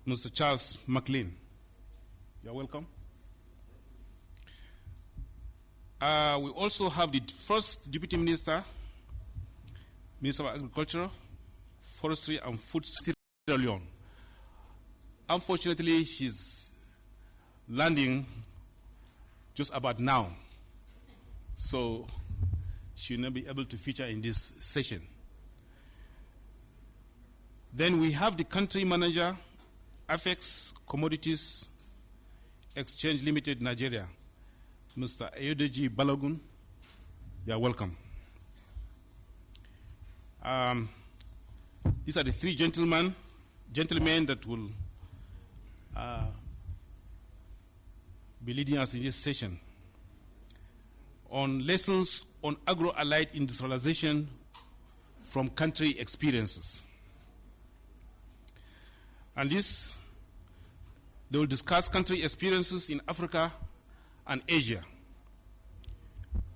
Mr. Charles McLean. You're welcome. We also have the first Deputy Minister, Minister of Agriculture, Forestry and Food, Sierra Leone. Unfortunately, she's landing just about now, so she will not be able to feature in this session. Then we have the country manager, Afex Commodities Exchange Limited, Nigeria, Mr. Ayodeji Balogun. You are welcome. These are the three gentlemen that will be leading us in this session on lessons on agro-allied industrialization from country experiences. And this, they will discuss country experiences in Africa and Asia.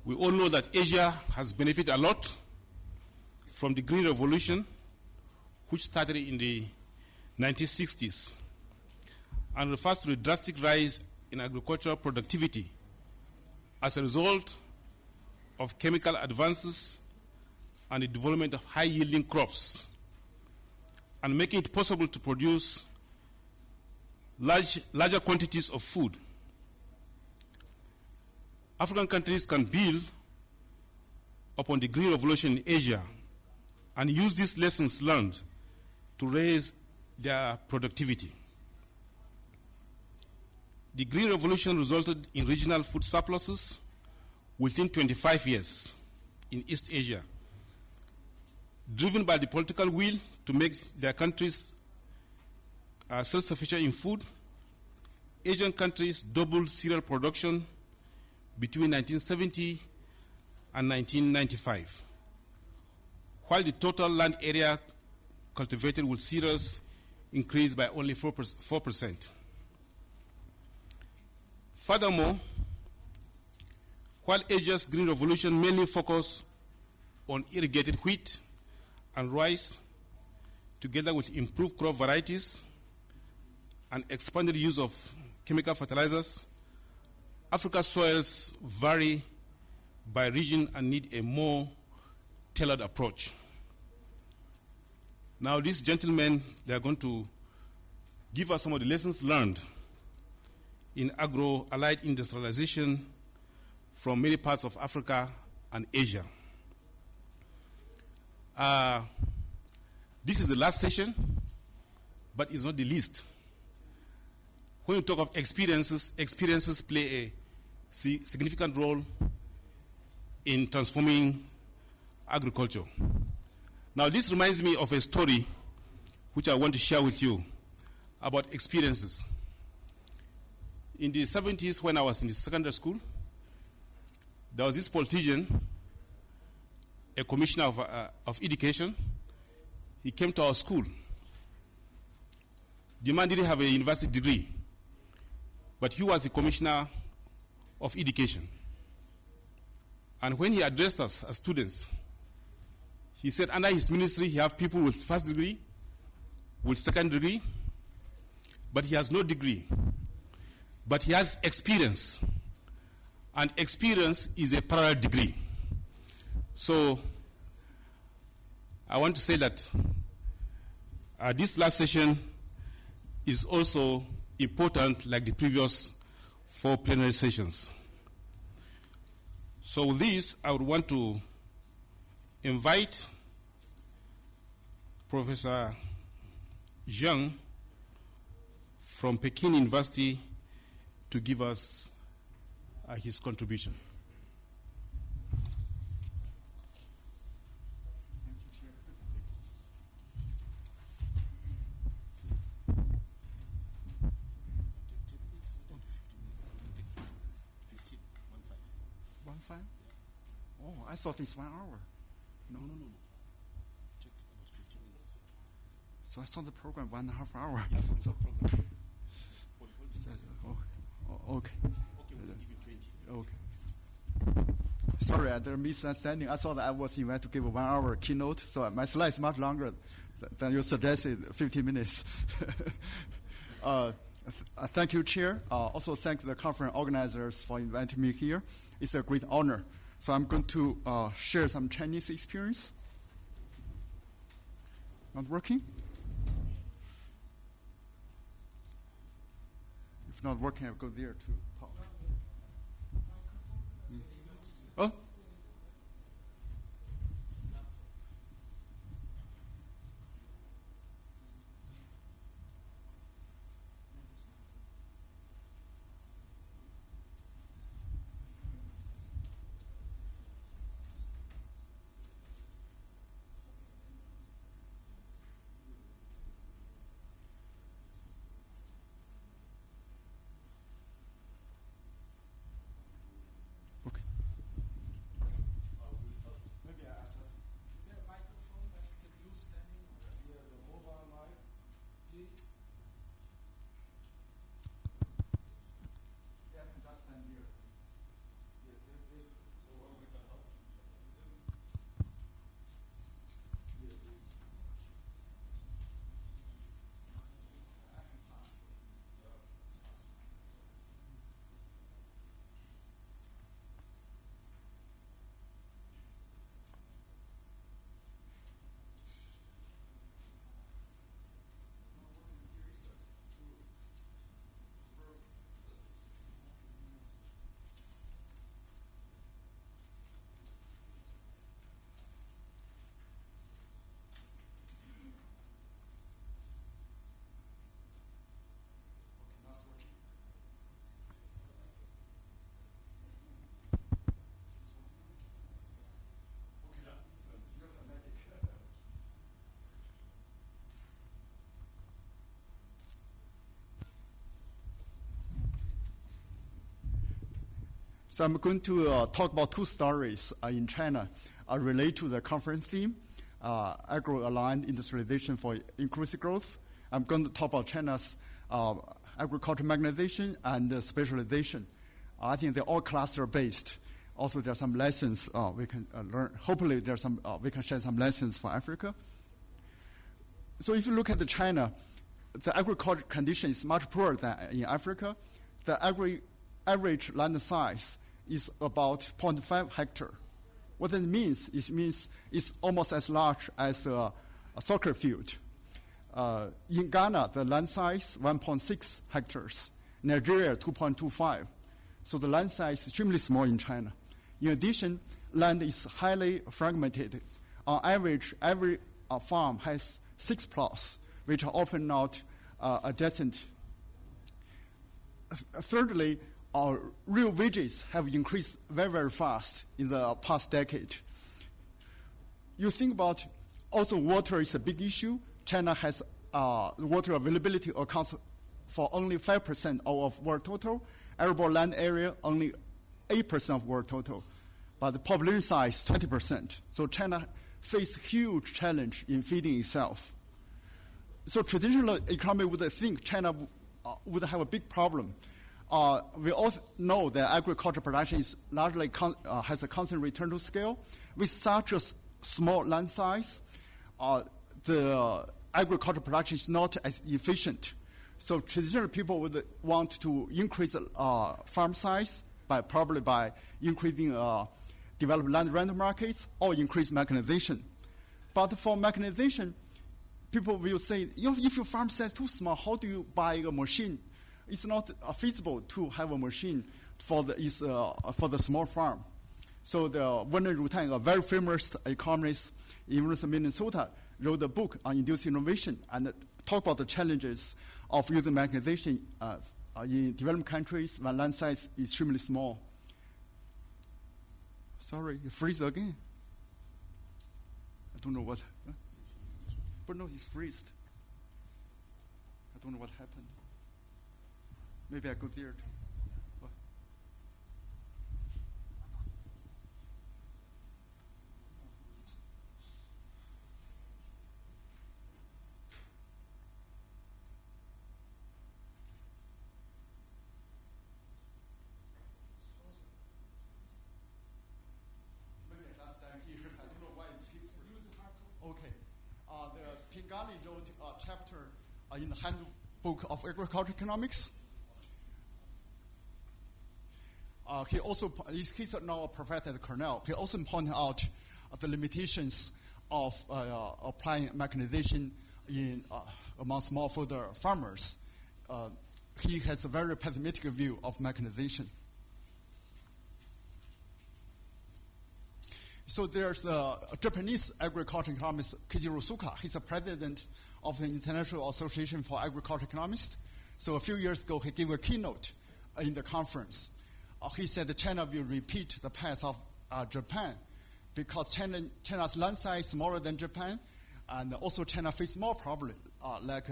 We all know that Asia has benefited a lot from the Green Revolution, which started in the 1960s and refers to the drastic rise in agricultural productivity as a result of chemical advances and the development of high-yielding crops, and making it possible to produce larger quantities of food. African countries can build upon the Green Revolution in Asia and use these lessons learned to raise their productivity. The Green Revolution resulted in regional food surpluses within 25 years in East Asia, driven by the political will to make their countries self-sufficient in food. Asian countries doubled cereal production between 1970 and 1995, while the total land area cultivated with cereals increased by only 4%. Furthermore, while Asia's Green Revolution mainly focused on irrigated wheat and rice, together with improved crop varieties and expanded use of chemical fertilizers, Africa's soils vary by region and need a more tailored approach. Now, these gentlemen, they are going to give us some of the lessons learned in agro-allied industrialization from many parts of Africa and Asia. This is the last session, but it's not the least. When you talk of experiences, experiences play a significant role in transforming agriculture. Now, this reminds me of a story which I want to share with you about experiences. In the 70s, when I was in the secondary school, there was this politician, a commissioner of education. He came to our school. The man didn't have a university degree, but he was the commissioner of education. And when he addressed us as students, he said under his ministry he have people with first degree, with second degree, but he has no degree. But he has experience, and experience is a parallel degree. So I want to say that this last session is also important like the previous 4 plenary sessions. So with this, I would want to invite Professor Zhang from Peking University to give us his contribution. Oh, I thought it's 1 hour. No. Check about 15 minutes. So I saw the program 1.5 hours. Yeah, for the program. Okay. Okay, we'll give you 20. Okay. Sorry, there's a misunderstanding. I thought I was invited to give a 1 hour keynote, so my slide is much longer than you suggested, 15 minutes. Thank you, Chair. Also thank the conference organizers for inviting me here. It's a great honor. So I'm going to share some Chinese experience. Not working? If not working, I'll go there to talk. Oh? So I'm going to talk about two stories in China related to the conference theme, Agro-allied industrialization for inclusive growth. I'm going to talk about China's agricultural mechanization and specialization. I think they're all cluster-based. Also, there are some lessons we can learn. Hopefully, there's some we can share some lessons for Africa. So if you look at China, the agricultural condition is much poorer than in Africa. The average land size is about 0.5 hectare. What that means, it's almost as large as a soccer field. In Ghana, the land size 1.6 hectares. Nigeria, 2.25. So the land size is extremely small in China. In addition, land is highly fragmented. On average, every farm has 6 plots, which are often not adjacent. Thirdly, real wages have increased very, very fast in the past decade. You think about also water is a big issue. China has water availability accounts for only 5% of world total. Arable land area only 8% of world total, but the population size 20%. So China faces huge challenge in feeding itself. So traditional economy would think China would have a big problem. We all know that agricultural production is largely has a constant return to scale. With such a small land size, the agricultural production is not as efficient. So traditional people would want to increase farm size probably by increasing develop land rental markets or increase mechanization. But for mechanization, people will say, if your farm size is too small, how do you buy a machine? It's not feasible to have a machine for the small farm. So the Werner Rutang, a very famous economist in University of Minnesota, wrote a book on industrial innovation and talk about the challenges of using mechanization in developed countries when land size is extremely small. Sorry, it freeze again. I don't know what. But no, it's freezed. I don't know what happened. Maybe I go there too. What? Maybe I just stand here. I don't know why it keeps freezing. Okay. The Pingali wrote a chapter in the book of agricultural economics. He's now a professor at Cornell. He also pointed out the limitations of applying mechanization among smallholder farmers. He has a very pessimistic view of mechanization. So there's a Japanese agricultural economist, Keiichiro Suka. He's a president of the International Association for Agricultural Economists. So a few years ago, he gave a keynote in the conference. He said that China will repeat the path of Japan because China's land size is smaller than Japan, and also China faces more problems like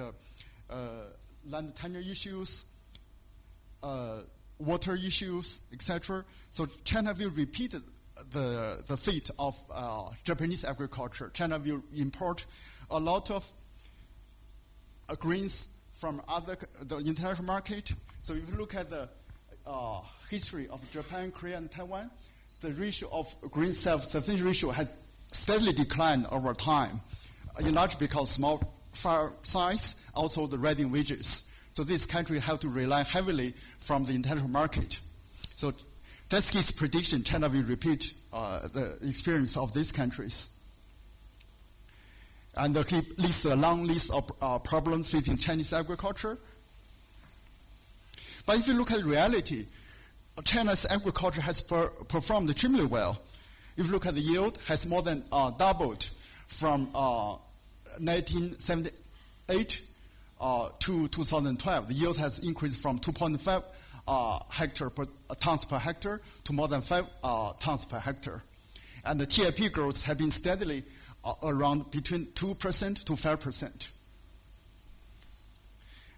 land tenure issues, water issues, etc. So China will repeat the fate of Japanese agriculture. China will import a lot of grains from the international market. So if you look at the history of Japan, Korea, and Taiwan, the ratio of grain self-sufficiency ratio has steadily declined over time, in large because small farm size, also the rising wages. So this country have to rely heavily from the international market. So that's his prediction. China will repeat the experience of these countries. And he lists a long list of problems facing Chinese agriculture. But if you look at reality, China's agriculture has performed extremely well. If you look at the yield, has more than doubled from 1978 to 2012. The yield has increased from 2.5 tons per hectare to more than 5 tons per hectare. And the TIP growth has been steadily around between 2% to 5%.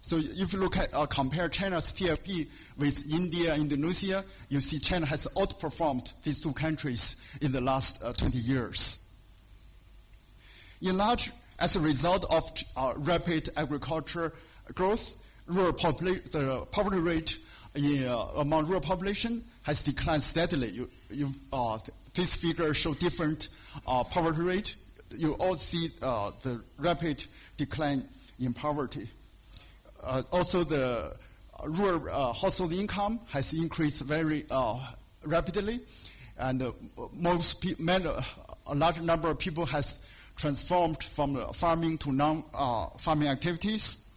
So if you look at compare China's TIP with India, Indonesia, you see China has outperformed these two countries in the last 20 years. In large, as a result of rapid agriculture growth, the poverty rate among rural population has declined steadily. These figures show different poverty rate. You all see the rapid decline in poverty. Also, the rural household income has increased very rapidly, and a large number of people has transformed from farming to non-farming activities.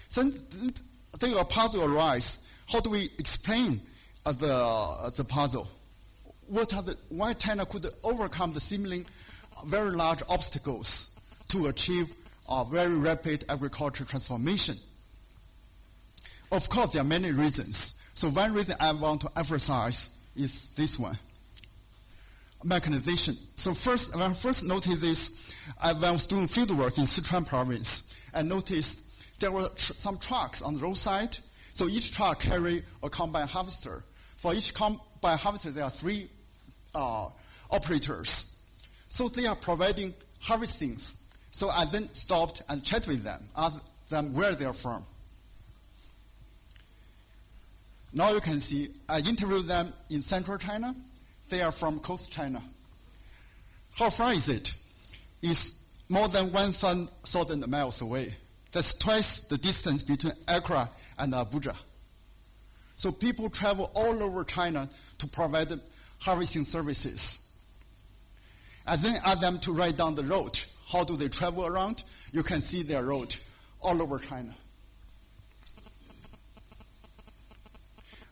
So the puzzle arises. How do we explain the puzzle? Why China could overcome the seemingly very large obstacles to achieve a very rapid agricultural transformation? Of course, there are many reasons. So one reason I want to emphasize is this one: mechanization. So when I first noticed this, when I was doing field work in Sichuan province, I noticed there were some trucks on the roadside. So each truck carry a combine harvester. For each combine harvester, there are 3 operators. So they are providing harvestings. So I then stopped and chatted with them, asked them where they are from. Now you can see, I interviewed them in central China. They are from coast China. How far is it? It's more than 1,000 miles away. That's twice the distance between Accra and Abuja. So people travel all over China to provide harvesting services. I then asked them to write down the road. How do they travel around? You can see their road all over China.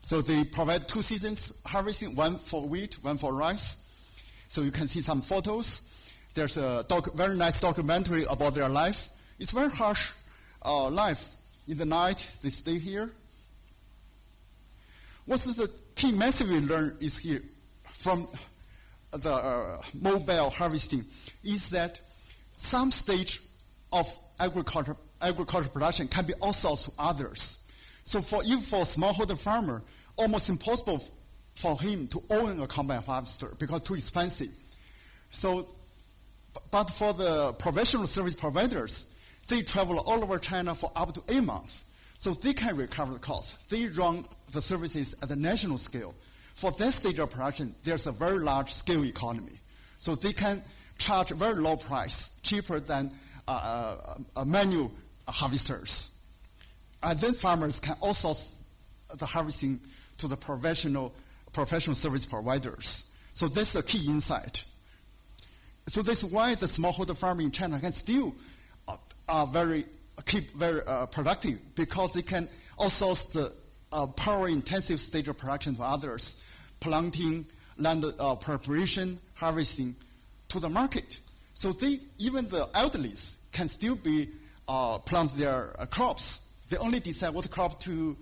So they provide 2 seasons harvesting, one for wheat, one for rice. So you can see some photos. There's a very nice documentary about their life. It's very harsh life. In the night, they stay here. What is the key message we learn is here from the mobile harvesting is that some stage of agriculture production can be outsourced to others. So for a smallholder farmer, almost impossible for him to own a combine harvester because too expensive. So, but for the professional service providers, they travel all over China for up to 8 months. So they can recover the cost. They run the services at the national scale. For that stage of production, there's a very large scale economy. So they can charge a very low price, cheaper than a manual harvesters. And then farmers can outsource the harvesting to the professional service providers. So that's the key insight. So that's why the smallholder farming in China can still keep very productive, because they can outsource the power-intensive stage of production to others, planting, land preparation, harvesting, to the market. So even the elderly can still plant their crops. They only decide what crop to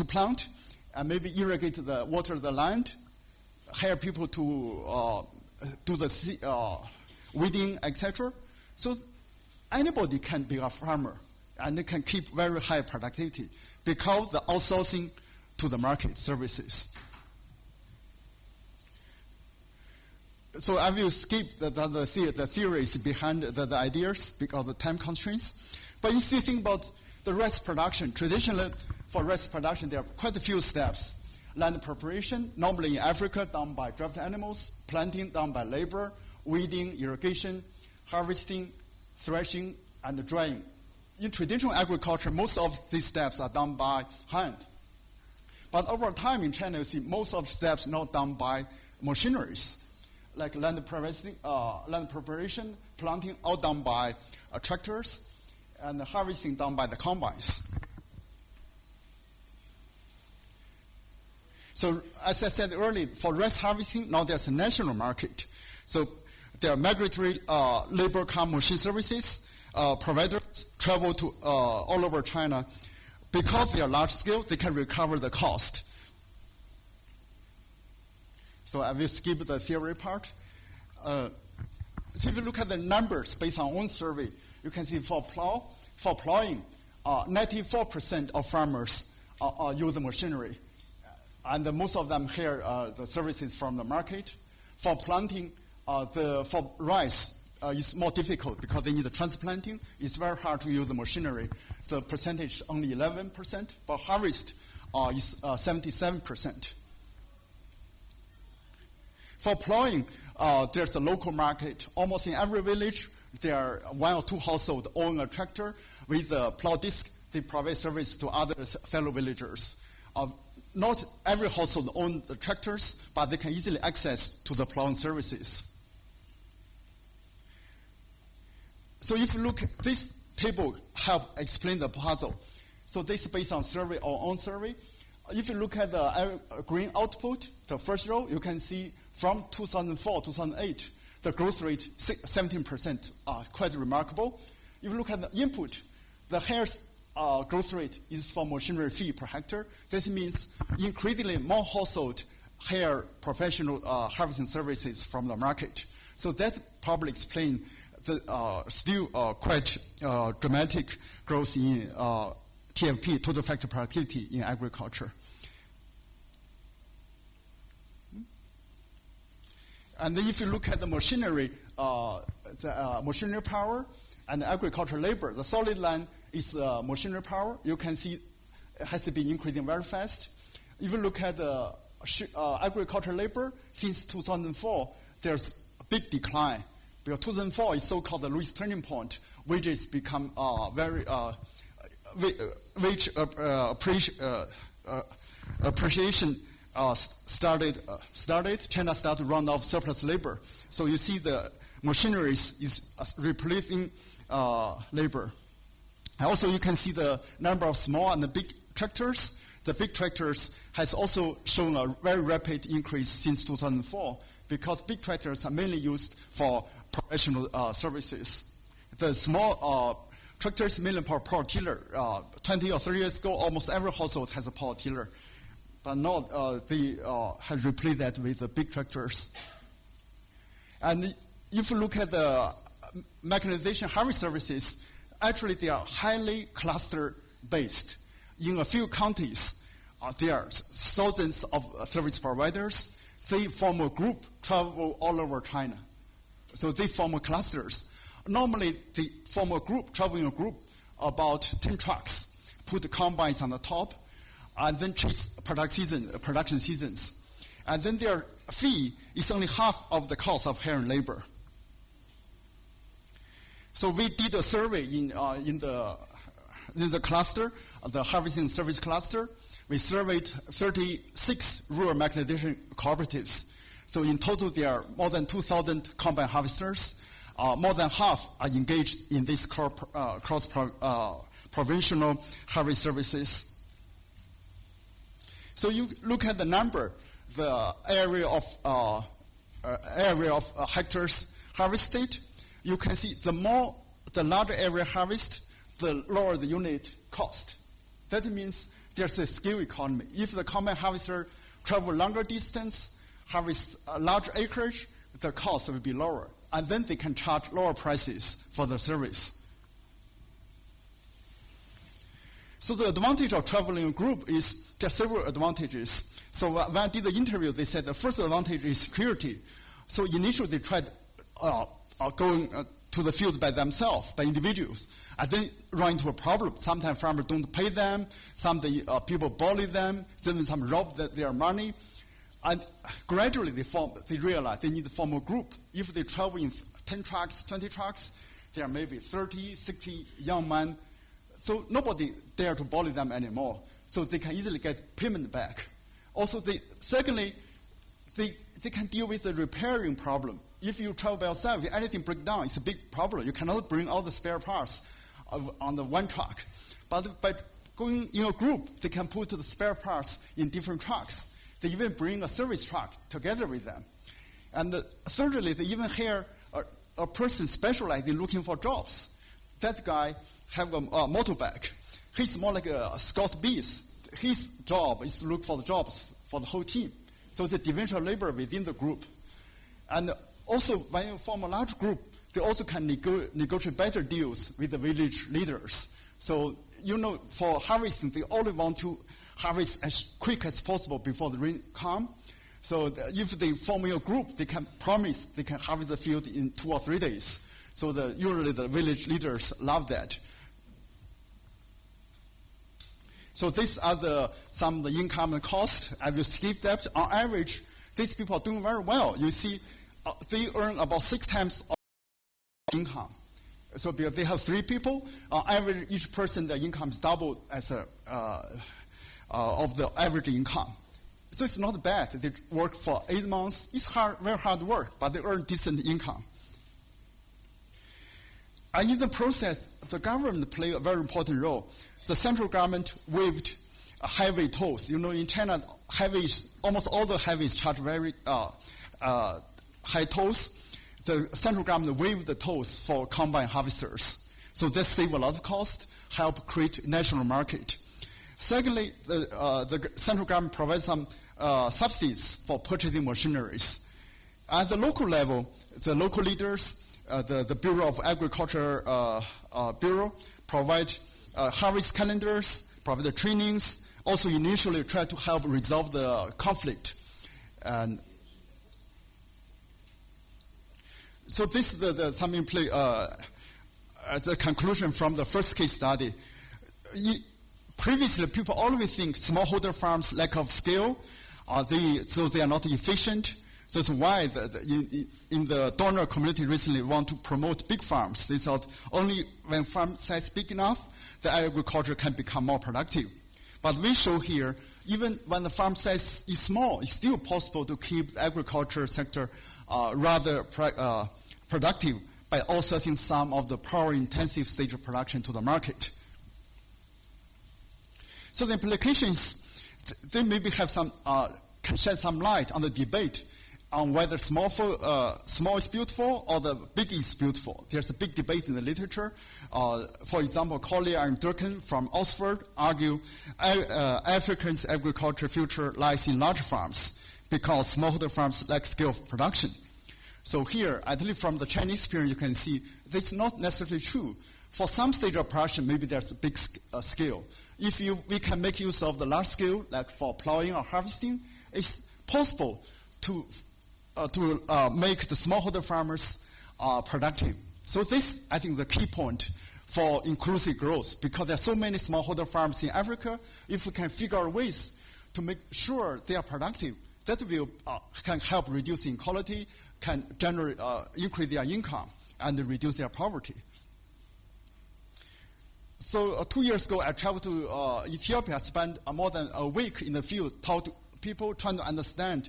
plant, and maybe water the land, hire people to do the weeding, etc. So anybody can be a farmer, and they can keep very high productivity because the outsourcing to the market services. So I will skip the theories behind the ideas because of the time constraints. But if you think about the rice production, traditionally for rice production, there are quite a few steps. Land preparation, normally in Africa, done by draft animals. Planting, done by labor. Weeding, irrigation. Harvesting, threshing, and drying. In traditional agriculture, most of these steps are done by hand. But over time in China, you see most of the steps now done by machineries, like land preparation, planting, all done by tractors, and harvesting done by the combines. So as I said earlier, for rice harvesting, now there's a national market. So there are migratory labor car machine services. Providers travel to all over China. Because they are large scale, they can recover the cost. So I will skip the theory part. So if you look at the numbers based on own survey, you can see for plowing, 94% of farmers use the machinery. And most of them hear the services from the market. For planting, for rice, it's more difficult because they need the transplanting. It's very hard to use the machinery. The percentage is only 11%, but harvest is 77%. For plowing, there's a local market. Almost in every village, there are one or two households own a tractor with a plow disc. They provide service to other fellow villagers. Not every household owns the tractors, but they can easily access to the plowing services. So if you look, this table helps explain the puzzle. So this is based on survey or own survey. If you look at the green output, the first row, you can see from 2004, 2008, the growth rate 17%, quite remarkable. If you look at the input, the hare's growth rate is for machinery fee per hectare. This means increasingly more households hire professional harvesting services from the market. So that probably explains the still quite dramatic growth in TFP, total factor productivity in agriculture. And then if you look at the machinery, machinery power and agricultural labor, the solid line is machinery power. You can see it has been increasing very fast. If you look at the agricultural labor, since 2004, there's a big decline. Because 2004 is so-called the Lewis turning point. Wages become wage appreciation started. China started to run off surplus labor. So you see the machineries is replacing labor. And also you can see the number of small and the big tractors. The big tractors has also shown a very rapid increase since 2004 because big tractors are mainly used for professional services. The small tractors mainly for power tiller. 20 or 30 years ago, almost every household has a power tiller. But now they have replaced that with the big tractors. And if you look at the mechanization harvest services, actually they are highly cluster-based. In a few counties, there are thousands of service providers. They form a group, travel all over China. So they form clusters. Normally, they form a group, traveling a group, about 10 trucks, put the combines on the top, and then chase production seasons. And then their fee is only half of the cost of hiring labor. So we did a survey in the cluster, the harvesting service cluster. We surveyed 36 rural mechanization cooperatives. So in total, there are more than 2,000 combine harvesters. More than half are engaged in these cross-provincial harvest services. So you look at the number, the area of hectares harvested. You can see the larger area harvest, the lower the unit cost. That means there's a scale economy. If the combine harvester travel longer distance, harvest a large acreage, the cost will be lower. And then they can charge lower prices for the service. So the advantage of traveling in a group is there are several advantages. So when I did the interview, they said the first advantage is security. So initially they tried going to the field by themselves, by individuals, and then run into a problem. Sometimes farmers don't pay them, some people bully them, some rob their money. And gradually they realize they need to form a group. If they travel in 10 trucks, 20 trucks, there are maybe 30, 60 young men. So nobody dare to bully them anymore. So they can easily get payment back. Also, secondly, they can deal with the repairing problem. If you travel by yourself, if anything breaks down, it's a big problem. You cannot bring all the spare parts on the one truck. But by going in a group, they can put the spare parts in different trucks. They even bring a service truck together with them. And thirdly, they even hire a person specialized in looking for jobs. That guy have a motorbike. He's more like a Scout Beast. His job is to look for the jobs for the whole team. So they division labor within the group. And also, when you form a large group, they also can negotiate better deals with the village leaders. So, for harvesting, they only want to harvest as quick as possible before the rain comes. So if they form a group, they can promise they can harvest the field in 2 or 3 days. So usually the village leaders love that. So these are some of the income and cost. I will skip that. On average, these people are doing very well. You see, they earn about 6 times income. So because they have 3 people, on average, each person, their income is doubled as of the average income. So it's not bad. They work for 8 months. It's very hard work, but they earn decent income. And in the process, the government played a very important role. The central government waived highway tolls. In China, almost all the highways charge very high tolls. The central government waived the tolls for combine harvesters. So that saved a lot of cost, help create national market. Secondly, the central government provides some subsidies for purchasing machineries. At the local level, the local leaders, the Bureau of Agriculture Bureau, provide harvest calendars, provide the trainings, also initially try to help resolve the conflict. And so this is the conclusion from the first case study. Previously, people always think smallholder farms lack of scale, so they are not efficient. So that's why in the donor community recently want to promote big farms. They thought only when farm size is big enough, the agriculture can become more productive. But we show here, even when the farm size is small, it's still possible to keep the agriculture sector rather productive by outsourcing some of the power-intensive stage of production to the market. So the implications, they maybe have can shed some light on the debate on whether small is beautiful or the big is beautiful. There's a big debate in the literature. For example, Collier and Durkin from Oxford argue Africa's agriculture future lies in large farms because smallholder farms lack scale of production. So here, at least from the Chinese experience, you can see that's not necessarily true. For some stage of production, maybe there's a big scale. If we can make use of the large scale, like for plowing or harvesting, it's possible to make the smallholder farmers productive. So this, I think, the key point for inclusive growth, because there are so many smallholder farms in Africa. If we can figure out ways to make sure they are productive, that will can help reduce inequality, can generate increase their income, and reduce their poverty. So 2 years ago, I traveled to Ethiopia. I spent more than a week in the field, talk to people, trying to understand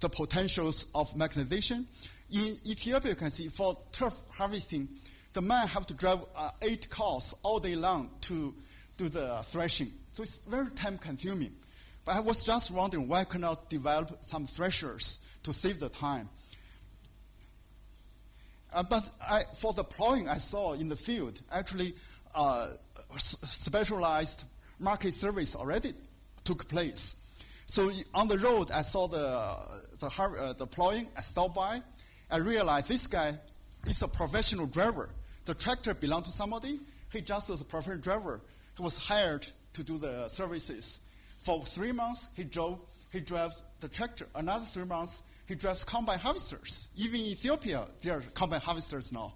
the potentials of mechanization. In Ethiopia, you can see for turf harvesting, the man have to drive 8 cars all day long to do the threshing. So it's very time-consuming. But I was just wondering why cannot develop some threshers to save the time. But for the plowing I saw in the field, actually specialized market service already took place. So on the road, I saw the plowing. I stopped by. I realized this guy is a professional driver. The tractor belonged to somebody. He just was a professional driver. He was hired to do the services. For 3 months, he drove the tractor. Another 3 months, he drives combine harvesters. Even in Ethiopia, there are combine harvesters now.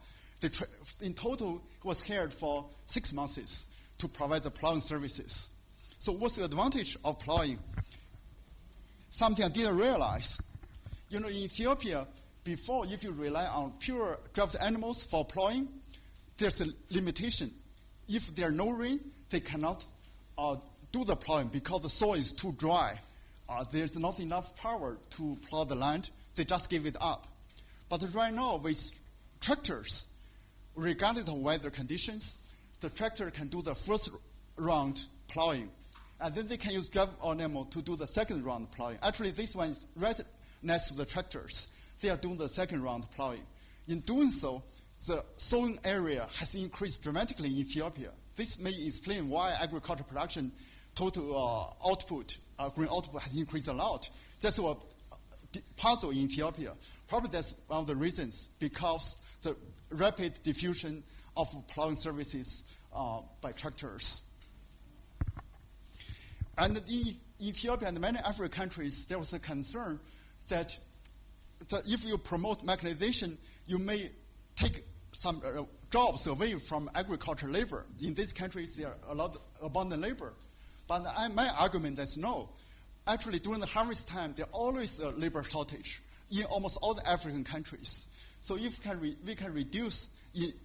In total, he was hired for 6 months to provide the plowing services. So what's the advantage of plowing? Something I didn't realize. In Ethiopia, before, if you rely on pure draft animals for plowing, there's a limitation. If there are no rain, they cannot do the plowing because the soil is too dry. There's not enough power to plow the land. They just give it up. But right now, with tractors, regardless of weather conditions, the tractor can do the first round plowing. And then they can use drive animal to do the second round plowing. Actually, this one is right next to the tractors. They are doing the second round plowing. In doing so, the sowing area has increased dramatically in Ethiopia. This may explain why agricultural production total output, grain output has increased a lot. That's a puzzle in Ethiopia. Probably that's one of the reasons, because the rapid diffusion of plowing services by tractors. And in Ethiopia and many African countries, there was a concern that if you promote mechanization, you may take some jobs away from agricultural labor. In these countries, there are a lot of abundant labor. But my argument is no. Actually, during the harvest time, there always a labor shortage in almost all the African countries. So if we can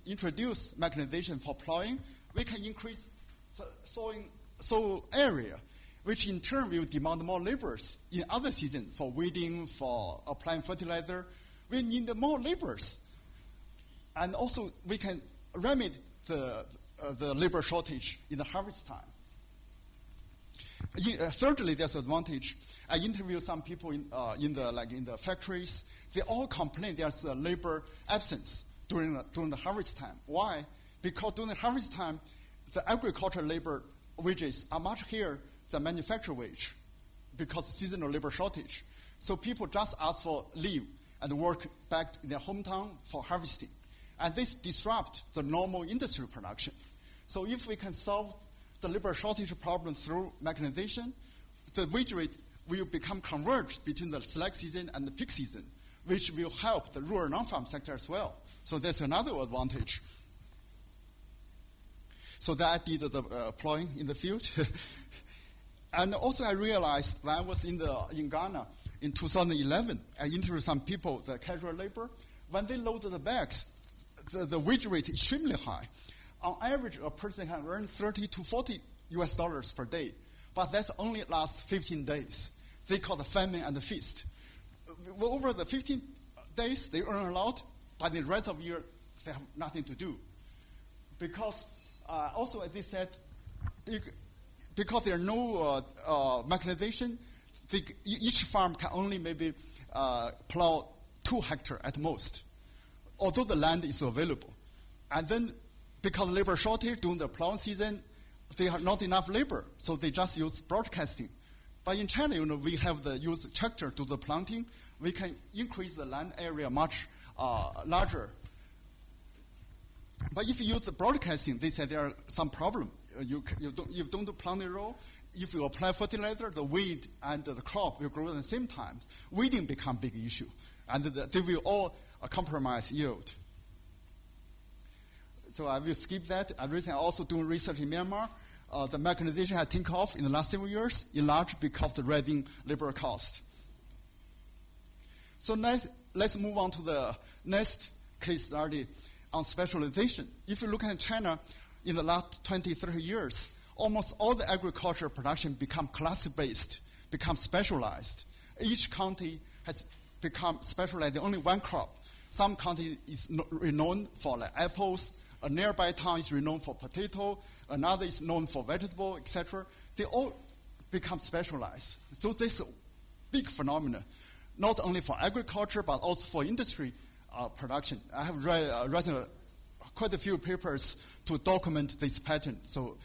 introduce mechanization for plowing, we can increase the soil area, which in turn will demand more laborers in other seasons for weeding, for applying fertilizer. We need more laborers. And also, we can remedy the labor shortage in the harvest time. Thirdly, there's an advantage. I interviewed some people in the factories. They all complain there's a labor absence during the harvest time. Why? Because during the harvest time, the agricultural labor wages are much higher than manufacturing wage because of seasonal labor shortage. So people just ask for leave and work back in their hometown for harvesting. And this disrupts the normal industry production. So if we can solve the labor shortage problem through mechanization, the wage rate will become converged between the select season and the peak season, which will help the rural non-farm sector as well. So there's another advantage. So that I did the plowing in the field. And also I realized when I was in Ghana in 2011, I interviewed some people, the casual labor. When they loaded the bags, the wage rate is extremely high. On average, a person can earn $30 to $40 per day, but that only lasts 15 days. They call the famine and the feast. Over the 15 days, they earn a lot, but the rest of the year, they have nothing to do. Because also, as they said, because there are no mechanization, each farm can only maybe plow 2 hectares at most, although the land is available. And then, because of labor shortage during the plowing season, they have not enough labor, so they just use broadcasting. But in China, we have the use tractor to the planting. We can increase the land area much larger. But if you use the broadcasting, they say there are some problem. You don't do planting row. If you apply fertilizer, the weed and the crop will grow at the same time. Weeding become a big issue, and they will all compromise yield. So I will skip that. I recently also doing research in Myanmar. The mechanization has taken off in the last several years, in large because of the rising labor cost. So next, let's move on to the next case study on specialization. If you look at China, in the last 20, 30 years, almost all the agricultural production become class-based, become specialized. Each county has become specialized in only one crop. Some county is renowned for like apples, a nearby town is renowned for potato, another is known for vegetable, etc. They all become specialized. So this is a big phenomenon, not only for agriculture, but also for industry production. I have written quite a few papers to document this pattern. So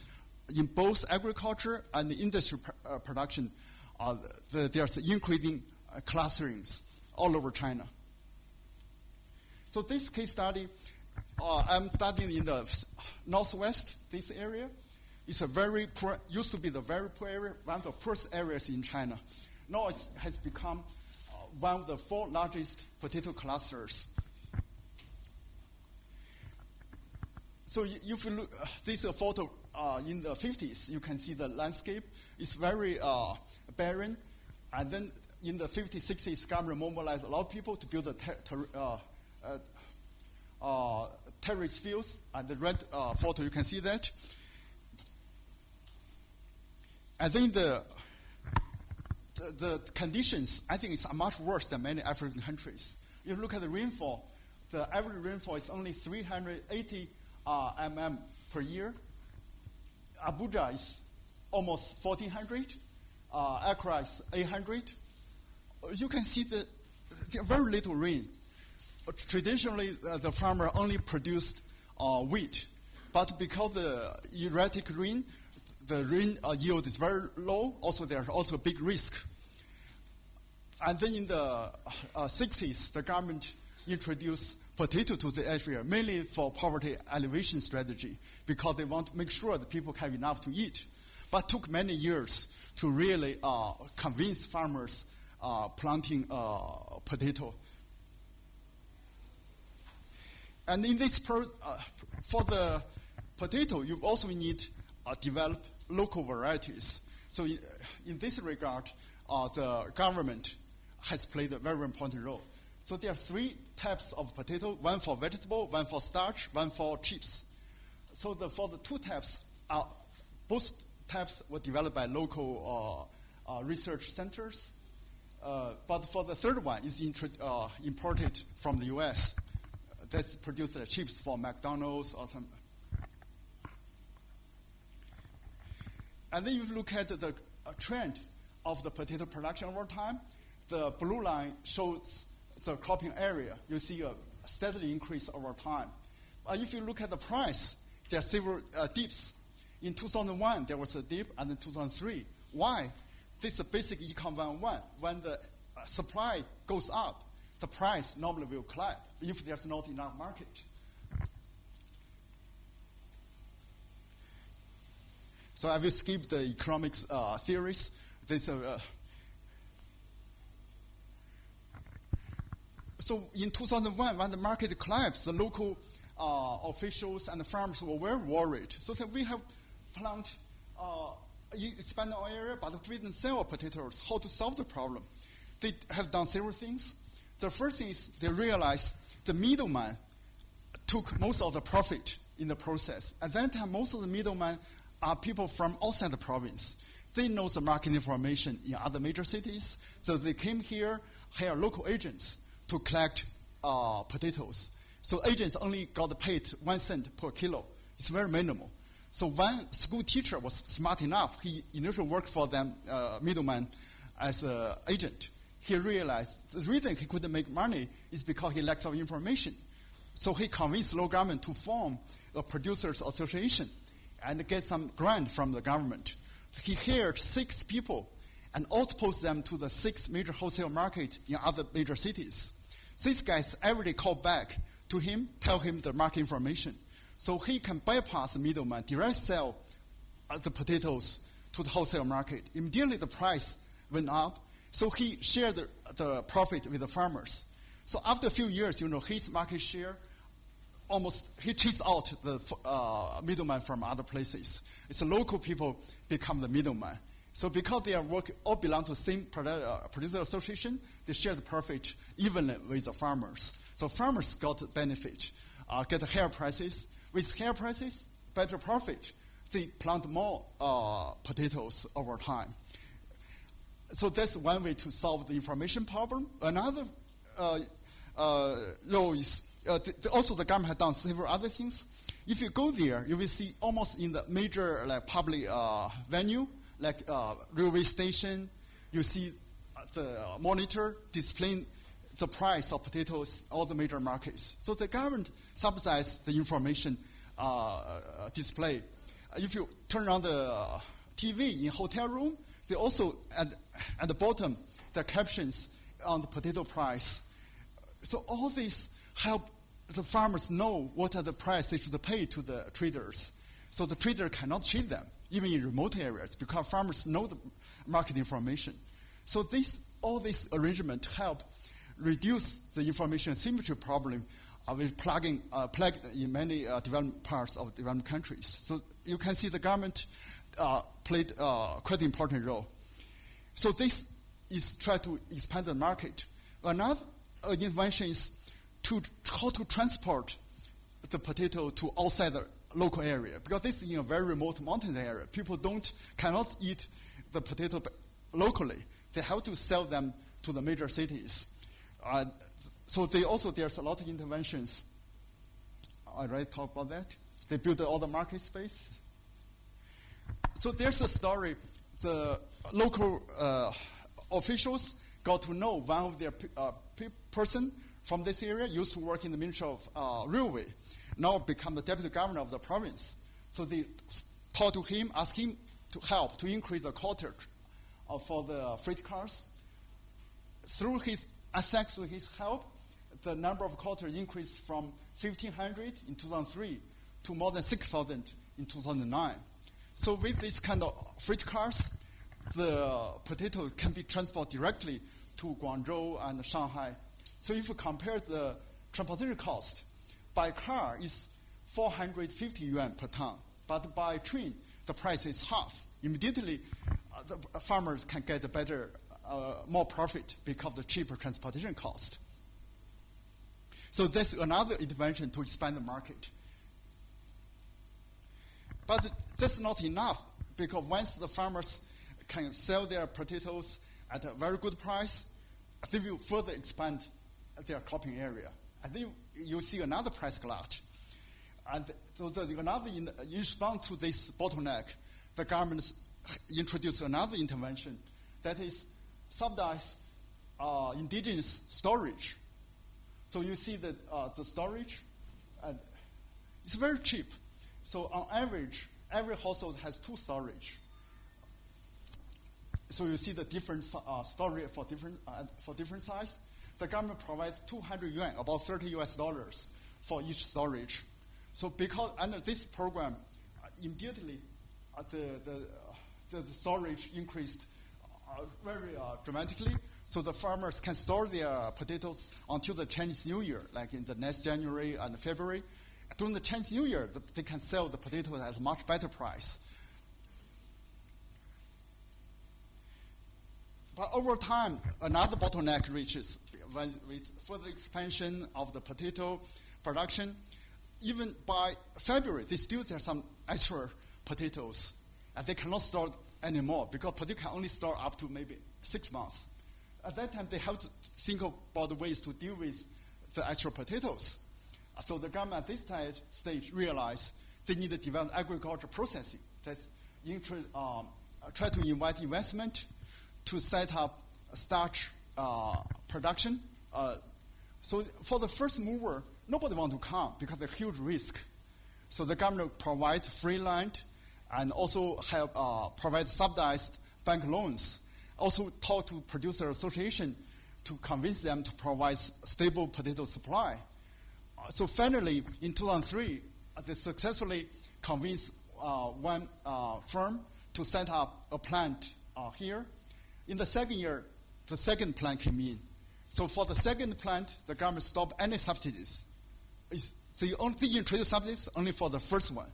in both agriculture and the industry production, there's increasing clusterings all over China. So this case study, I'm studying in the northwest, this area. It's a very poor, used to be the very poor area, one of the poorest areas in China. Now it has become one of the 4 largest potato clusters. So if you look, this is a photo in the 50s. You can see the landscape. It's very barren. And then in the 50s, 60s, government mobilized a lot of people to build terrace fields. And the red photo, you can see that. And then the conditions, I think, is much worse than many African countries. If you look at the rainfall, the average rainfall is only 380 mm per year. Abuja is almost 1,400. Accra is 800. You can see that there's very little rain. Traditionally, the farmer only produced wheat, but because the erratic rain, the rain yield is very low. Also, there's also a big risk. And then in the 60s, the government introduced potato to the area, mainly for poverty alleviation strategy, because they want to make sure that people have enough to eat. But it took many years to really convince farmers planting potato. And in this, for the potato, you also need develop local varieties. So in this regard, the government has played a very important role. So there are 3 types of potato, one for vegetable, one for starch, one for chips. So for the 2 types, both types were developed by local research centers. But for the third one, is imported from the US. That's produced the chips for McDonald's or some. And then if you look at the trend of the potato production over time, the blue line shows the cropping area. You see a steadily increase over time. If you look at the price, there are several dips. In 2001, there was a dip, and in 2003. Why? This is a basic Econ 101. When the supply goes up, the price normally will climb if there's not enough market. So I will skip the economics theories. So in 2001, when the market collapsed, the local officials and the farmers were very worried. So we have plant, expand our area, but we didn't sell our potatoes. How to solve the problem? They have done several things. The first thing is they realized the middleman took most of the profit in the process. At that time, most of the middlemen are people from outside the province. They know the market information in other major cities, so they came here, hired local agents to collect potatoes. So agents only got paid 1 cent per kilo. It's very minimal. So one school teacher was smart enough. He initially worked for them, middleman, as an agent. He realized the reason he couldn't make money is because he lacks of information. So he convinced local government to form a producers association and get some grant from the government. He hired 6 people and outpost them to the 6 major wholesale markets in other major cities. These guys every day call back to him, tell him the market information. So he can bypass the middleman, direct sell the potatoes to the wholesale market. Immediately the price went up, so he shared the profit with the farmers. So after a few years, his market share he chased out the middleman from other places. It's the local people become the middleman. So because they all belong to the same producer association, they share the profit evenly with the farmers. So farmers got benefit, get higher prices. With higher prices, better profit, they plant more potatoes over time. So that's one way to solve the information problem. Another law is, also the government has done several other things. If you go there, you will see almost in the major public venue, like railway station, you see the monitor displaying the price of potatoes, all the major markets. So the government subsidizes the information display. If you turn on the TV in hotel room, they also, at the bottom, the captions on the potato price. So all this help the farmers know what are the price they should pay to the traders. So the trader cannot cheat them, even in remote areas, because farmers know the market information. So all this arrangement help reduce the information asymmetry problem with plague in many developed parts of developed countries. So you can see the government played quite an important role. So this is try to expand the market. Another invention is how to transport the potato to outside the local area, because this is in a very remote mountain area. People cannot eat the potato locally. They have to sell them to the major cities. So there's a lot of interventions. I already talked about that. They built all the market space. So there's a story. The local officials got to know one of their person from this area used to work in the Ministry of Railway, now become the deputy governor of the province. So they talked to him, asked him to help to increase the quota for the freight cars. Thanks to his help, the number of quotas increased from 1,500 in 2003 to more than 6,000 in 2009. So with this kind of freight cars, the potatoes can be transported directly to Guangzhou and Shanghai. So if you compare the transportation cost, by car is 450 yuan per ton, but by train, the price is half. Immediately, the farmers can get a better, more profit because of the cheaper transportation cost. So that's another intervention to expand the market. But that's not enough, because once the farmers can sell their potatoes at a very good price, they will further expand their cropping area. And then you see another price glut. And so in response to this bottleneck, the government introduced another intervention, that is subsidize indigenous storage. So you see that the storage, it's very cheap. So on average, every household has 2 storage. So you see the different storage for different size. The government provides 200 yuan, about $30 for each storage. So because under this program, immediately the storage increased very dramatically. So the farmers can store their potatoes until the Chinese New Year, like in the next January and February. During the Chinese New Year, they can sell the potatoes at a much better price. But over time, another bottleneck reaches with further expansion of the potato production. Even by February, there are some extra potatoes, and they cannot store anymore because potato can only store up to maybe 6 months. At that time, they have to think about the ways to deal with the extra potatoes. So the government at this stage realized they need to develop agriculture processing. That's try to invite investment to set up starch production. So for the first mover, nobody wants to come because of the huge risk. So the government provides free land and also provide subsidized bank loans. Also talk to producer association to convince them to provide stable potato supply. So finally, in 2003, they successfully convinced one firm to set up a plant here. In the second year, the second plant came in. So for the second plant, the government stopped any subsidies. They introduced subsidies only for the first one,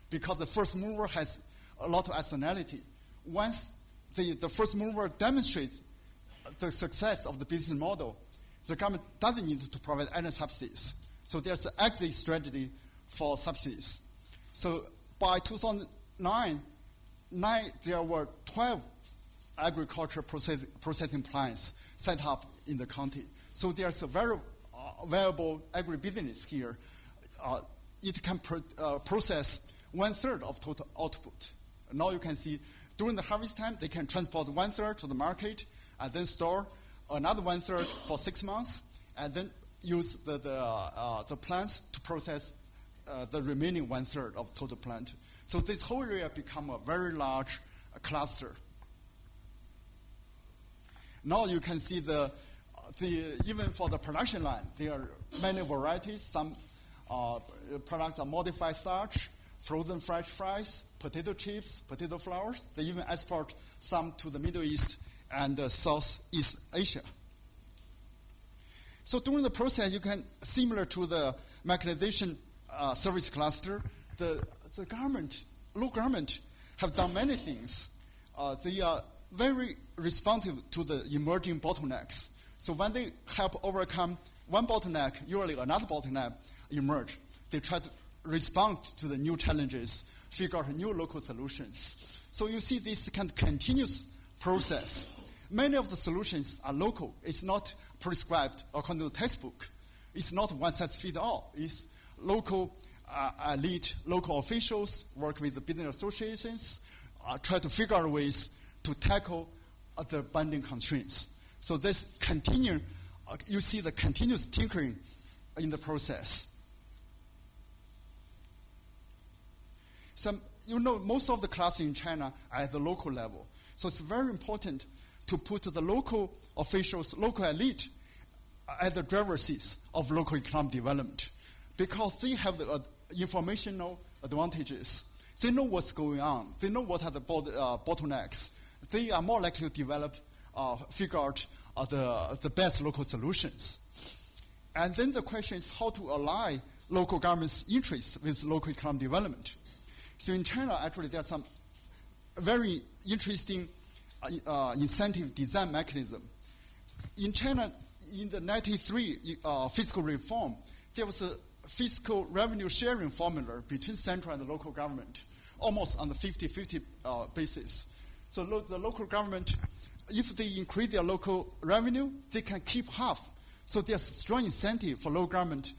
because the first mover has a lot of externality. Once the first mover demonstrates the success of the business model, the government doesn't need to provide any subsidies. So there's an exit strategy for subsidies. So by 2009, there were 12 agriculture processing plants set up in the county. So there's a very valuable agribusiness here. It can process 1/3 of total output. Now you can see during the harvest time, they can transport 1/3 to the market and then store another 1/3 for 6 months, and then use the plants to process the remaining 1/3 of total plant. So this whole area become a very large cluster. Now you can see even for the production line, there are many varieties. Some products are modified starch, frozen French fries, potato chips, potato flours. They even export some to the Middle East and Southeast Asia. So during the process, you can, similar to the mechanization service cluster, the local government have done many things. They are very responsive to the emerging bottlenecks. So when they help overcome one bottleneck, usually another bottleneck emerge. They try to respond to the new challenges, figure out new local solutions. So you see this kind of continuous process. Many of the solutions are local. It's not prescribed according to the textbook. It's not one size fits all. It's local elite, local officials work with the business associations, try to figure out ways to tackle the binding constraints. So this you see the continuous tinkering in the process. Most of the classes in China are at the local level. So it's very important to put the local officials, local elite, at the driver's seat of local economic development, because they have the informational advantages. They know what's going on. They know what are the bottlenecks. They are more likely to develop, figure out the best local solutions. And then the question is how to align local government's interests with local economic development. So in China, actually, there are some very interesting incentive design mechanism. In China, in the 1993 fiscal reform, there was a fiscal revenue sharing formula between central and the local government, almost on the 50-50 basis. So the local government, if they increase their local revenue, they can keep half. So there's strong incentive for local government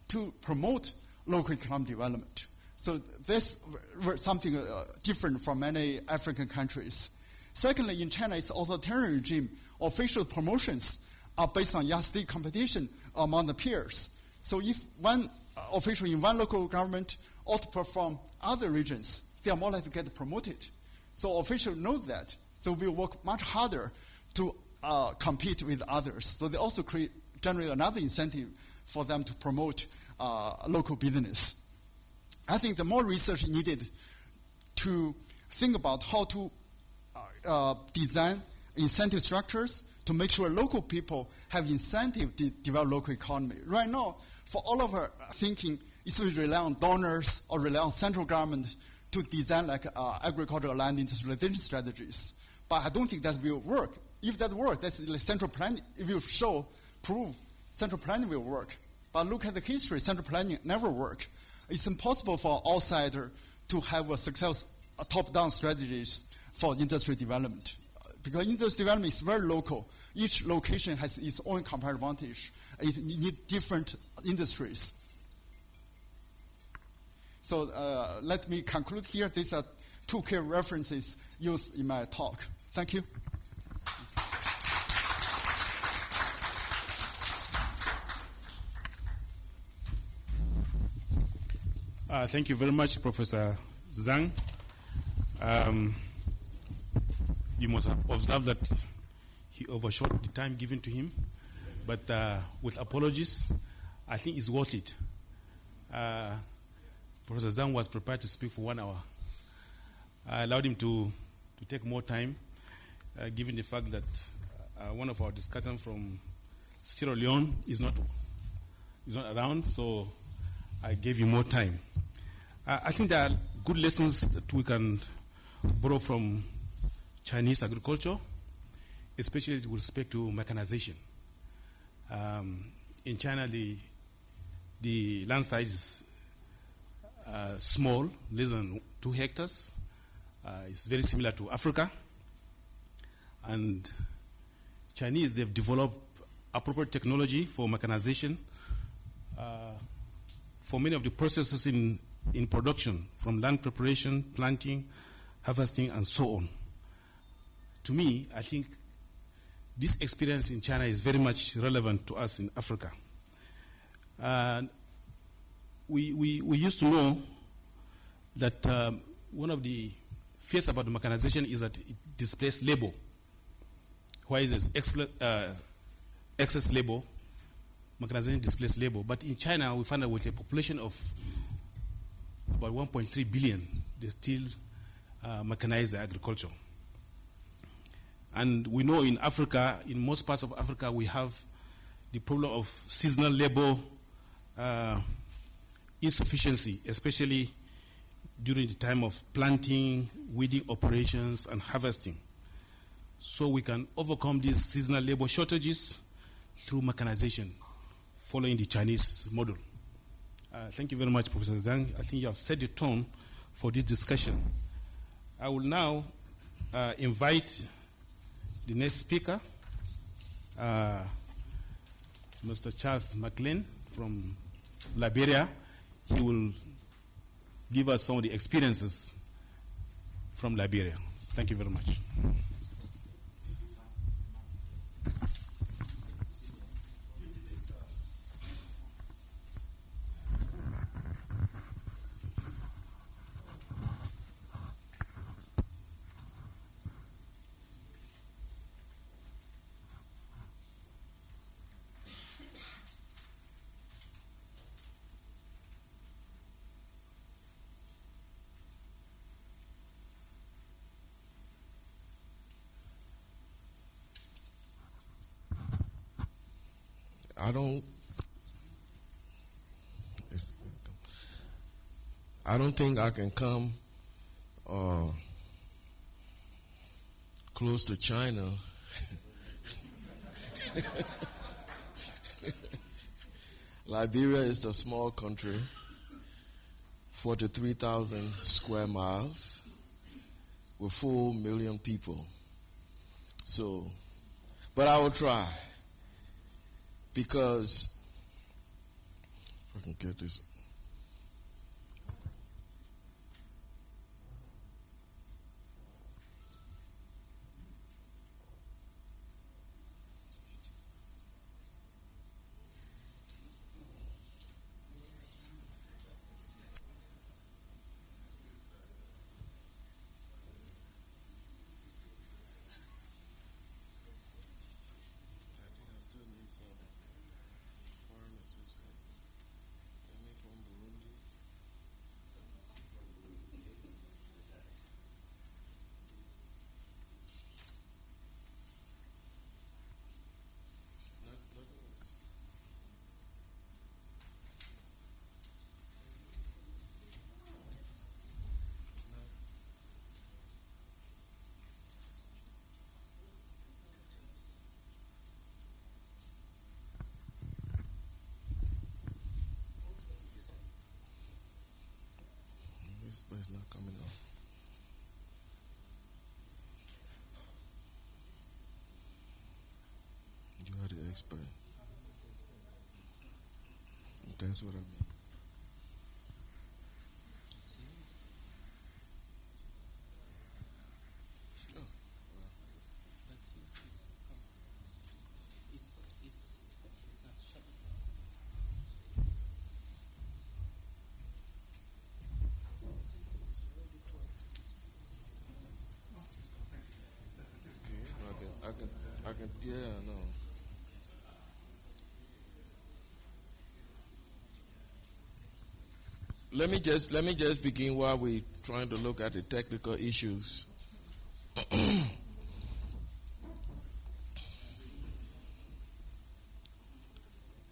to promote local economic development. So this is something different from many African countries. Secondly, in China, it's authoritarian regime. Official promotions are based on yardstick competition among the peers. So if one official in one local government outperform other regions, they are more likely to get promoted. So officials know that. So we work much harder to compete with others. So they also generate another incentive for them to promote local business. I think the more research needed to think about how to design incentive structures to make sure local people have incentive to develop local economy. Right now, for all of our thinking, it's we rely on donors or rely on central government to design like agricultural land industrialization strategies. But I don't think that will work. If that works, that's like central planning. It will prove central planning will work. But look at the history, central planning never worked. It's impossible for an outsider to have a success top-down strategies for industry development. Because industry development is very local. Each location has its own comparative advantage. It needs different industries. So let me conclude here. These are two key references used in my talk. Thank you. Thank you very much, Professor Zhang. You must have observed that he overshot the time given to him, but with apologies, I think it's worth it. Professor Zhang was prepared to speak for 1 hour. I allowed him to take more time, given the fact that one of our discussants from Sierra Leone is not around, so I gave you more time. I think there are good lessons that we can borrow from Chinese agriculture, especially with respect to mechanization. In China, the land size is small, less than 2 hectares. It's very similar to Africa. And Chinese, they've developed appropriate technology for mechanization for many of the processes in production, from land preparation, planting, harvesting, and so on. To me, I think this experience in China is very much relevant to us in Africa. We used to know that one of the fears about the mechanization is that it displaces labor. Why is there excess labor? Mechanization displaces labor. But in China, we find that with a population of about 1.3 billion, they still mechanize the agriculture. And we know in Africa, in most parts of Africa, we have the problem of seasonal labor insufficiency, especially during the time of planting, weeding operations, and harvesting. So we can overcome these seasonal labor shortages through mechanization, following the Chinese model. Thank you very much, Professor Zhang. I think you have set the tone for this discussion. I will now invite the next speaker, Mr. Charles McLean from Liberia. He will give us some of the experiences from Liberia. Thank you very much. I don't think I can come close to China. Liberia is a small country, 43,000 square miles, with 4 million people. So, but I will try, because if I can get this. But it's not coming up. You are the expert. That's what I mean. Yeah, no. Let me just begin while we're trying to look at the technical issues.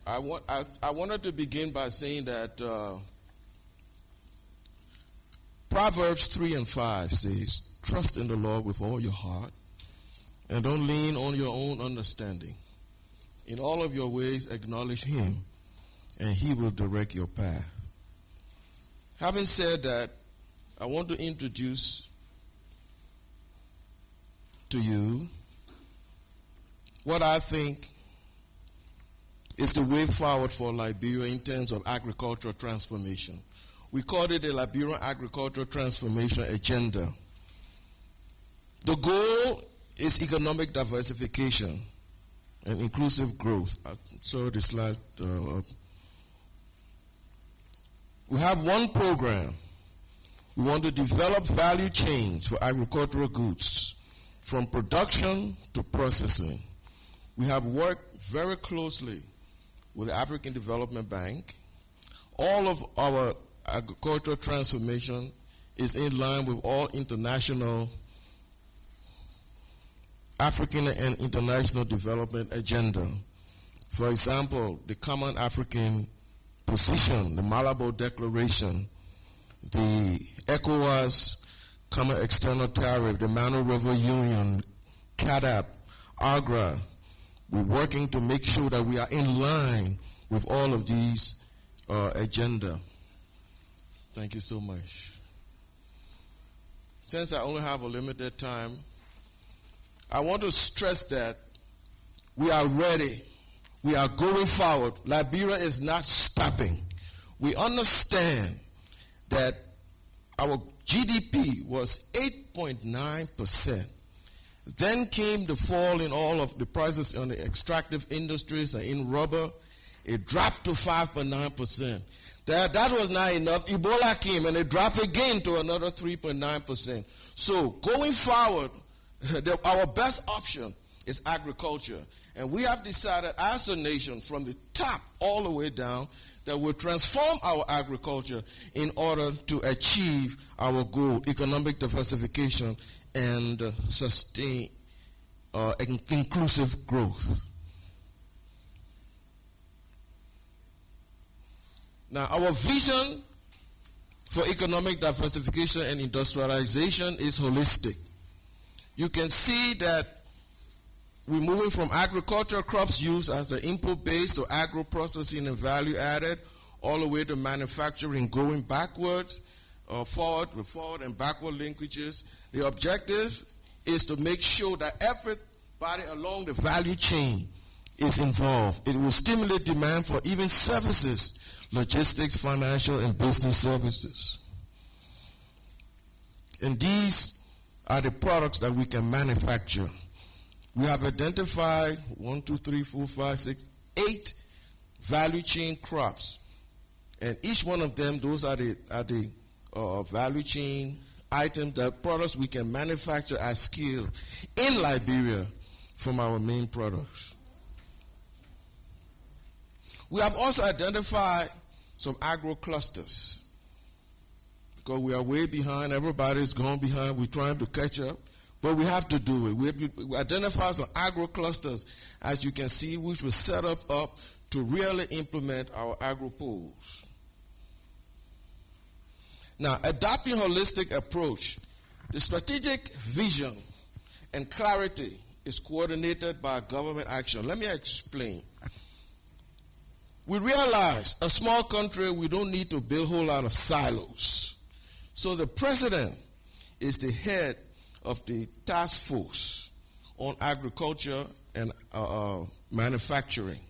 I wanted to begin by saying that Proverbs 3:5 says, "Trust in the Lord with all your heart, and don't lean on your own understanding. In all of your ways acknowledge Him, and He will direct your path." Having said that, I want to introduce to you what I think is the way forward for Liberia in terms of agricultural transformation. We called it the Liberian Agricultural Transformation Agenda. The goal is economic diversification and inclusive growth. Sorry, the slide. We have one program. We want to develop value chains for agricultural goods, from production to processing. We have worked very closely with the African Development Bank. All of our agricultural transformation is in line with all international, African and international development agenda. For example, the Common African Position, the Malabo Declaration, the ECOWAS Common External Tariff, the Mano River Union, CADAP, AGRA. We're working to make sure that we are in line with all of these agenda. Thank you so much. Since I only have a limited time, I want to stress that we are ready. We are going forward. Liberia is not stopping. We understand that our GDP was 8.9%. Then came the fall in all of the prices on the extractive industries and in rubber. It dropped to 5.9%. That was not enough. Ebola came and it dropped again to another 3.9%. So going forward, our best option is agriculture. And we have decided as a nation from the top all the way down that we'll transform our agriculture in order to achieve our goal, economic diversification and sustain inclusive growth. Now, our vision for economic diversification and industrialization is holistic. You can see that we're moving from agricultural crops used as an input base to agro-processing and value added, all the way to manufacturing, going backwards, forward and backward linkages. The objective is to make sure that everybody along the value chain is involved. It will stimulate demand for even services, logistics, financial, and business services. And these are the products that we can manufacture. We have identified 8 value chain crops. And each one of them, those are the value chain items, the products we can manufacture at scale in Liberia from our main products. We have also identified some agro clusters because we are way behind. Everybody's gone behind. We're trying to catch up, but we have to do it. We identify some agro clusters, as you can see, which was set up to really implement our agro poles. Now, adopting holistic approach, the strategic vision and clarity is coordinated by government action. Let me explain. We realize a small country, we don't need to build a whole lot of silos. So the president is the head of the task force on agriculture and manufacturing.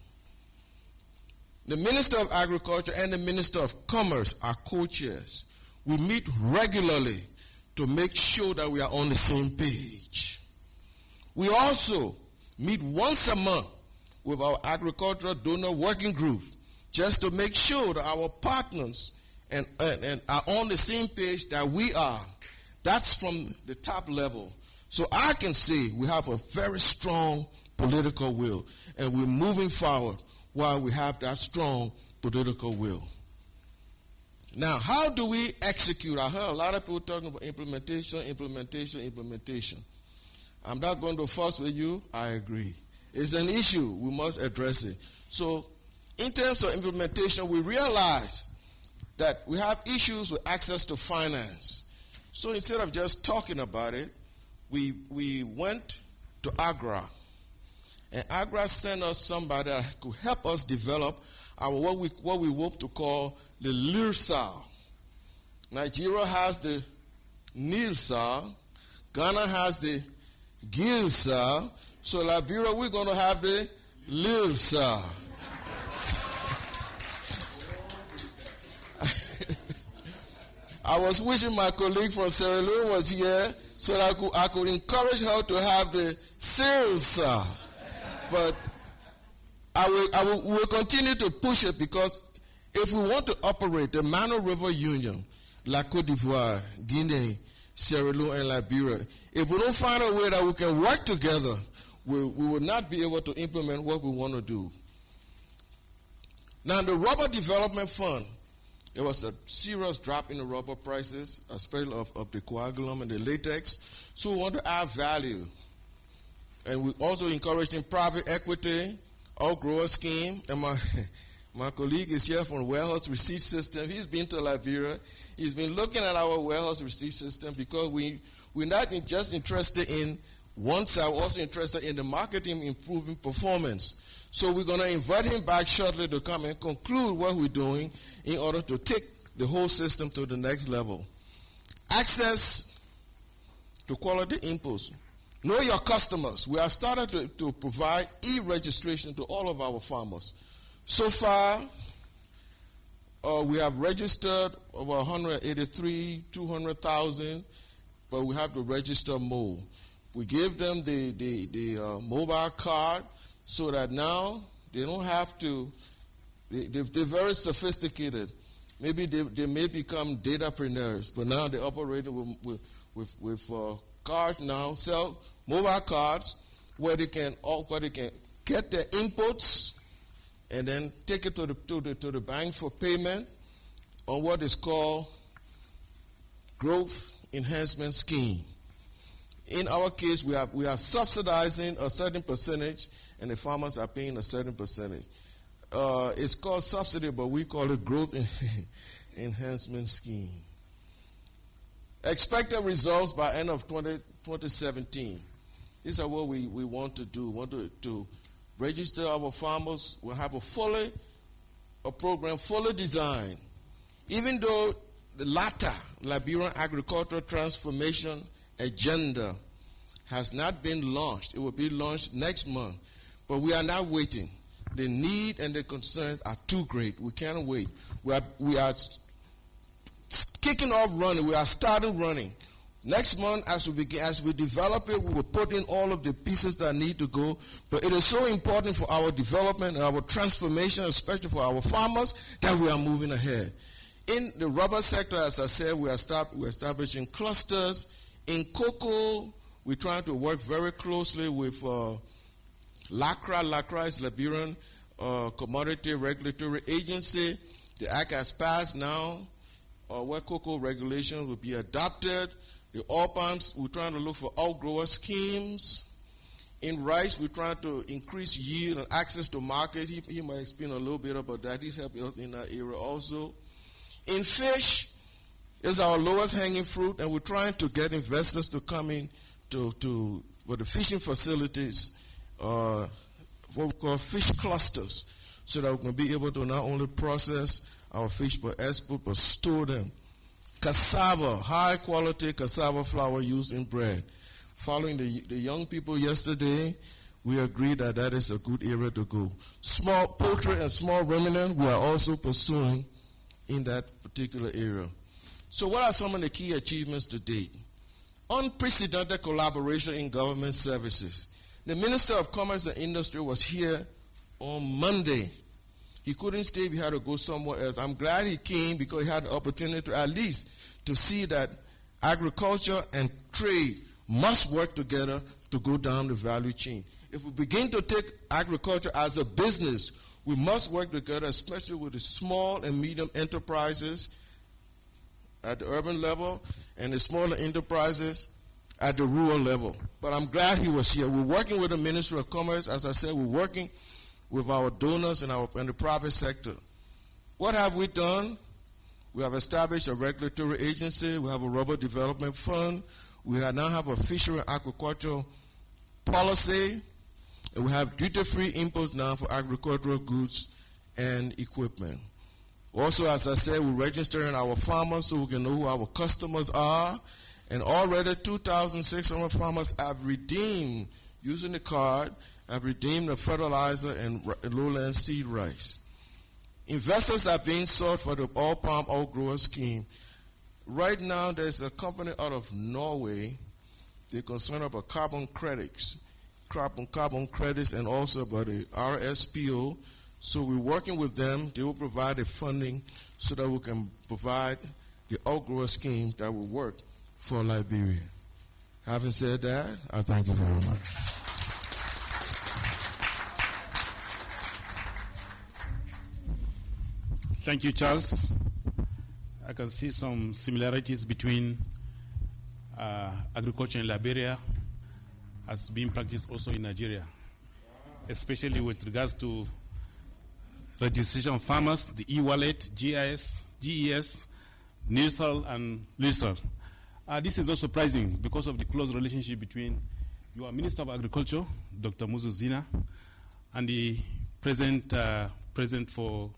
The Minister of Agriculture and the Minister of Commerce are co-chairs. We meet regularly to make sure that we are on the same page. We also meet once a month with our agricultural donor working group just to make sure that our partners and are on the same page that we are. That's from the top level. So I can say we have a very strong political will, and we're moving forward while we have that strong political will. Now, how do we execute? I heard a lot of people talking about implementation. I'm not going to fuss with you. I agree. It's an issue. We must address it. So, in terms of implementation, we realize that we have issues with access to finance. So instead of just talking about it, we went to AGRA. And AGRA sent us somebody that could help us develop our what we hope to call the LIRSAL. Nigeria has the Nilsa. Ghana has the Gilsa. So Liberia, we're going to have the Lilsa. I was wishing my colleague from Sierra Leone was here so that I could encourage her to have the Silsa. But I will continue to push it, because if we want to operate the Mano River Union, La Côte d'Ivoire, Guinea, Sierra Leone, and Liberia, if we don't find a way that we can work together, we will not be able to implement what we want to do. Now, the Rubber Development Fund, there was a serious drop in the rubber prices, especially of the coagulum and the latex. So we want to add value. And we also encouraged in private equity, outgrower scheme. And my colleague is here from the warehouse receipt system. He's been to Liberia. He's been looking at our warehouse receipt system, because we're not just interested in one side, we're also interested in the marketing improving performance. So we're going to invite him back shortly to come and conclude what we're doing in order to take the whole system to the next level. Access to quality inputs. Know your customers. We have started to provide e-registration to all of our farmers. So far, we have registered over 200,000, but we have to register more. We give them the mobile card, so that now they don't have to, they're very sophisticated. Maybe they may become datapreneurs, but now they're operating with cards now, sell mobile cards where they can get their inputs and then take it to the bank for payment on what is called growth enhancement scheme. In our case, we are subsidizing a certain percentage, and the farmers are paying a certain percentage. It's called subsidy, but we call it growth enhancement scheme. Expected results by end of 2017. These are what we want to do. We want to register our farmers. We'll have a program fully designed. Even though the LATA, Liberian Agricultural Transformation Agenda, has not been launched. It will be launched next month. But we are not waiting. The need and the concerns are too great. We can't wait. We are kicking off running. We are starting running. Next month, as we develop it, we will put in all of the pieces that need to go. But it is so important for our development and our transformation, especially for our farmers, that we are moving ahead. In the rubber sector, as I said, we're establishing clusters. In cocoa, we're trying to work very closely with LACRA. LACRA is Liberian Commodity Regulatory Agency. The act has passed now, where cocoa regulations will be adopted. The oil palms, we're trying to look for outgrower schemes. In rice, we're trying to increase yield and access to market. He might explain a little bit about that. He's helping us in that area also. In fish, is our lowest hanging fruit, and we're trying to get investors to come in for the fishing facilities, what we call fish clusters, so that we can be able to not only process our fish but export, but store them. Cassava, high quality cassava flour used in bread. Following the young people yesterday, we agreed that is a good area to go. Small poultry and small ruminant, we are also pursuing in that particular area. So what are some of the key achievements to date? Unprecedented collaboration in government services. The Minister of Commerce and Industry was here on Monday. He couldn't stay, he had to go somewhere else. I'm glad he came, because he had the opportunity to at least to see that agriculture and trade must work together to go down the value chain. If we begin to take agriculture as a business, we must work together, especially with the small and medium enterprises at the urban level and the smaller enterprises at the rural level. But I'm glad he was here. We're working with the Ministry of Commerce. As I said, we're working with our donors and the private sector. What have we done? We have established a regulatory agency. We have a rubber development fund. We now have a fishery and aquaculture policy. And we have duty-free imports now for agricultural goods and equipment. Also, as I said, we're registering our farmers so we can know who our customers are. And already 2,600 farmers have redeemed, using the card, have redeemed the fertilizer and lowland seed rice. Investors are being sought for the all palm outgrower scheme. Right now, there's a company out of Norway. They're concerned about carbon credits, and also about the RSPO. So we're working with them. They will provide the funding so that we can provide the outgrower scheme that will work for Liberia. Having said that, I thank you very much. Thank you, Charles. I can see some similarities between agriculture in Liberia as being practiced also in Nigeria, especially with regards to registration of farmers, the e-wallet, GES, NIRSAL, and LIRSAL. This is not surprising because of the close relationship between your Minister of Agriculture, Dr. Muzu Zina, and the President for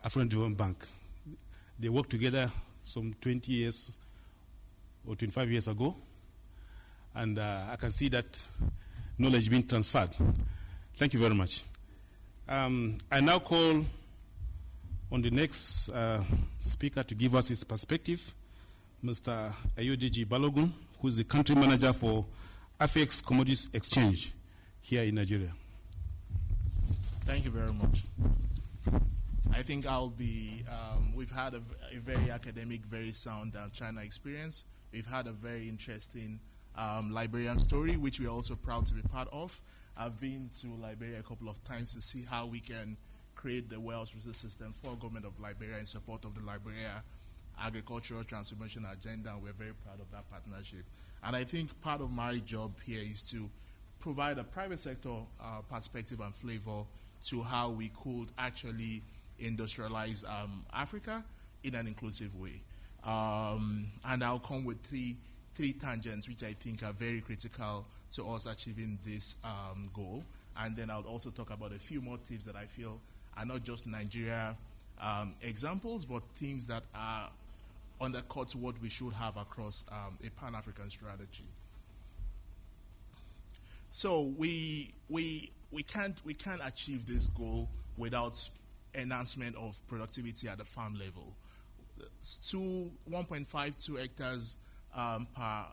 African Development Bank. They worked together some 20 years or 25 years ago, and I can see that knowledge being transferred. Thank you very much. I now call on the next speaker to give us his perspective, Mr. Ayodeji Balogun, who is the country manager for Afex Commodities Exchange here in Nigeria. Thank you very much. I think we've had a very academic, very sound China experience. We've had a very interesting Liberian story, which we're also proud to be part of. I've been to Liberia a couple of times to see how we can create the wealth resource system for government of Liberia in support of the Liberia agricultural transformation agenda, and we're very proud of that partnership. And I think part of my job here is to provide a private sector perspective and flavor to how we could actually industrialize Africa in an inclusive way. And I'll come with three tangents which I think are very critical to us achieving this goal. And then I'll also talk about a few more tips that I feel are not just Nigeria examples, but themes that are undercut what we should have across a Pan-African strategy. So we can't achieve this goal without enhancement of productivity at the farm level. 1.52 hectares per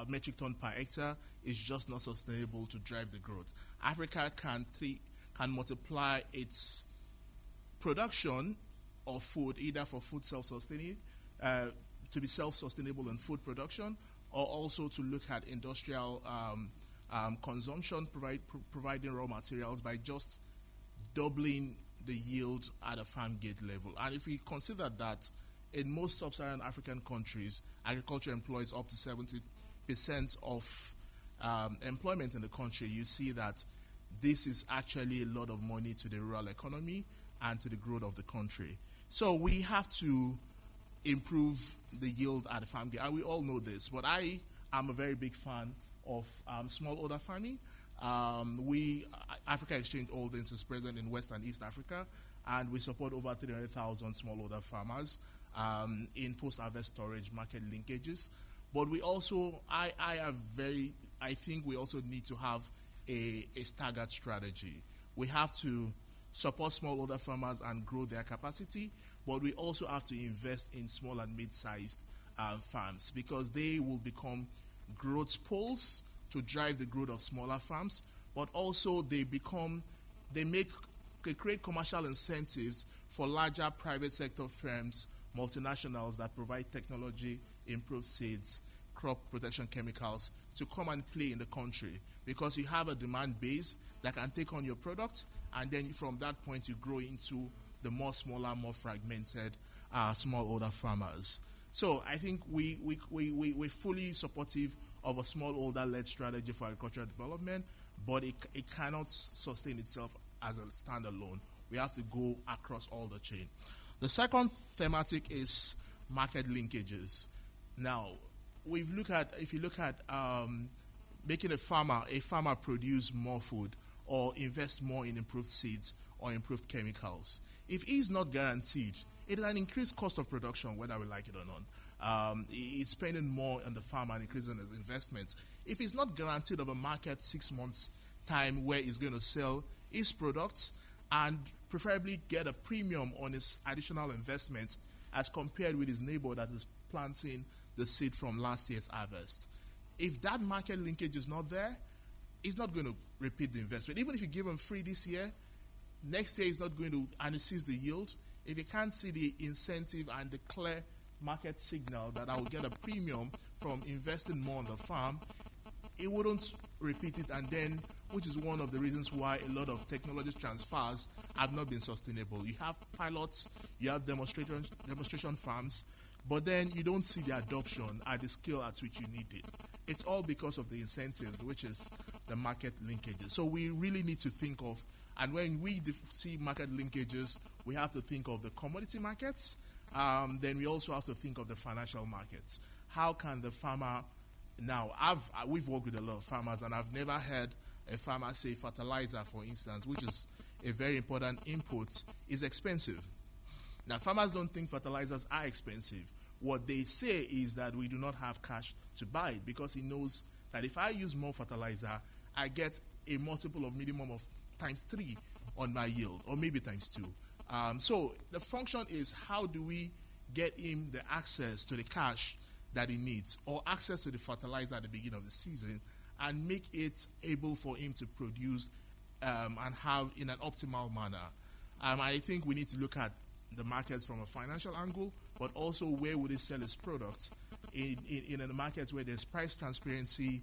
metric ton per hectare is just not sustainable to drive the growth. Africa can multiply its production of food either for food self-sustaining, to be self-sustainable in food production, or also to look at industrial consumption, providing raw materials by just doubling the yield at a farm gate level. And if we consider that in most sub-Saharan African countries, agriculture employs up to 70% of employment in the country, you see that this is actually a lot of money to the rural economy and to the growth of the country. So we have to improve the yield at the farm gate, and we all know this, but I am a very big fan of smallholder farming. Africa Exchange Holdings is present in West and East Africa, and we support over 300,000 smallholder farmers in post-harvest storage market linkages. But we also, I think we also need to have a staggered strategy. We have to support smallholder farmers and grow their capacity, but we also have to invest in small and mid-sized farms, because they will become growth poles to drive the growth of smaller farms, but also they create commercial incentives for larger private sector firms, multinationals that provide technology, improved seeds, crop protection chemicals to come and play in the country, because you have a demand base that can take on your product, and then from that point you grow into the more smaller, more fragmented smallholder farmers. So I think we're fully supportive of a smallholder-led strategy for agricultural development, but it cannot sustain itself as a standalone. We have to go across all the chain. The second thematic is market linkages. Now, if you look at making a farmer produce more food or invest more in improved seeds or improved chemicals, if he's not guaranteed, it is an increased cost of production, whether we like it or not. He's spending more on the farm and increasing his investments. If he's not guaranteed of a market 6 months' time where he's going to sell his products and preferably get a premium on his additional investments as compared with his neighbor that is planting the seed from last year's harvest. If that market linkage is not there, he's not going to repeat the investment. Even if you give him free this year, next year he's not going to, and he sees the yield. If he can't see the incentive and the clear market signal that I will get a premium from investing more on the farm, he wouldn't repeat it, and then, which is one of the reasons why a lot of technology transfers have not been sustainable. You have pilots, you have demonstration farms, but then you don't see the adoption at the scale at which you need it. It's all because of the incentives, which is the market linkages. So we really need to think of, and when we see market linkages, we have to think of the commodity markets. Then we also have to think of the financial markets. How can the farmer now? We've worked with a lot of farmers, and I've never heard a farmer say fertilizer, for instance, which is a very important input, is expensive. Now, farmers don't think fertilizers are expensive. What they say is that we do not have cash to buy it, because he knows that if I use more fertilizer, I get a multiple of minimum of ×3 on my yield, or maybe ×2. So the function is, how do we get him the access to the cash that he needs, or access to the fertilizer at the beginning of the season, and make it able for him to produce and have in an optimal manner. I think we need to look at the markets from a financial angle, but also where would he sell his products in a market where there's price transparency,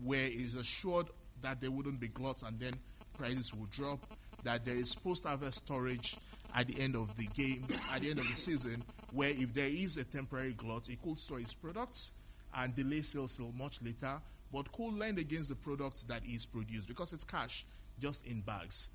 where it's assured that there wouldn't be gluts and then prices will drop, that there is post-harvest storage at the end of the game, at the end of the season, where if there is a temporary glut, he could store his products and delay sales till much later, but could lend against the products that is produced, because it's cash, just in bags.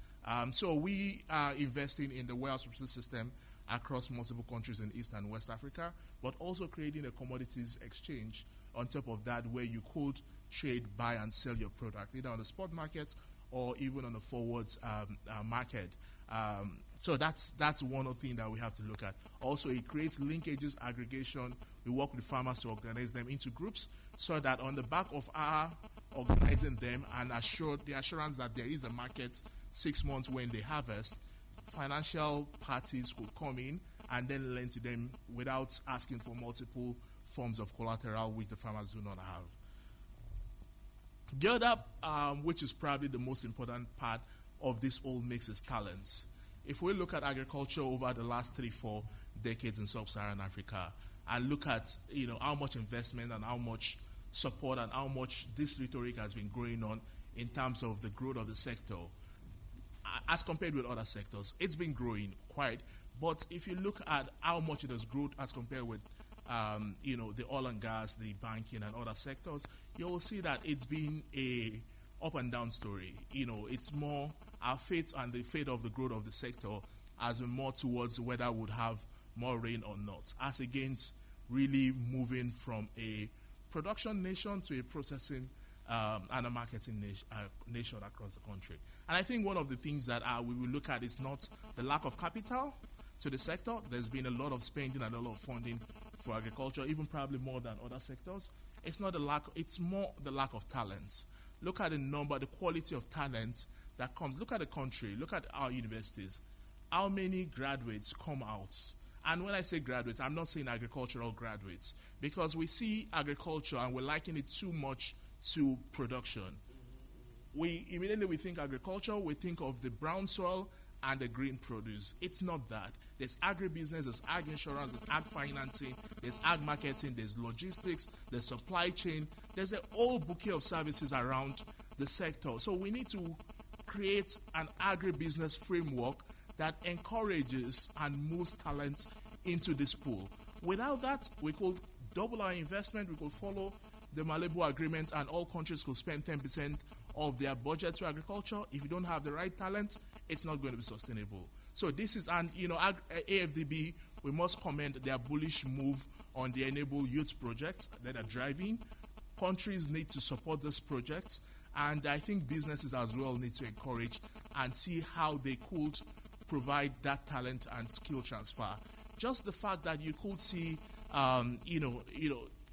So we are investing in the warehouse system across multiple countries in East and West Africa, but also creating a commodities exchange on top of that, where you could trade, buy and sell your product, either on the spot market or even on the forwards market. So that's one of the things that we have to look at. Also, it creates linkages, aggregation. We work with farmers to organize them into groups, so that on the back of our organizing them and the assurance that there is a market 6 months when they harvest, financial parties could come in and then lend to them without asking for multiple forms of collateral which the farmers do not have. The other, which is probably the most important part of this whole mix, is talents. If we look at agriculture over the last 3-4 decades in sub-Saharan Africa, and look at how much investment and how much support and how much this rhetoric has been going on in terms of the growth of the sector, as compared with other sectors, it's been growing quite. But if you look at how much it has grown as compared with the oil and gas, the banking and other sectors, you'll see that it's been a up and down story. It's more our fate, and the fate of the growth of the sector has been more towards whether we would have more rain or not, as against really moving from a production nation to a processing and a marketing nation across the country. And I think one of the things that we will look at is not the lack of capital to the sector. There's been a lot of spending and a lot of funding for agriculture, even probably more than other sectors. It's not the lack, it's more the lack of talent. Look at the number, the quality of talent that comes. Look at the country, look at our universities. How many graduates come out? And when I say graduates, I'm not saying agricultural graduates, because we see agriculture and we're liking it too much to production. We immediately think agriculture, we think of the brown soil and the green produce. It's not that. There's agribusiness, there's ag insurance, there's ag financing, there's ag marketing, there's logistics, there's supply chain. There's a whole bouquet of services around the sector. So we need to create an agribusiness framework that encourages and moves talent into this pool. Without that, we could double our investment, we could follow the Malebo Agreement, and all countries could spend 10% of their budget to agriculture. If you don't have the right talent, it's not going to be sustainable. So this is, and AfDB, we must commend their bullish move on the Enable Youth project that are driving. Countries need to support this project, and I think businesses as well need to encourage and see how they could provide that talent and skill transfer. Just the fact that you could see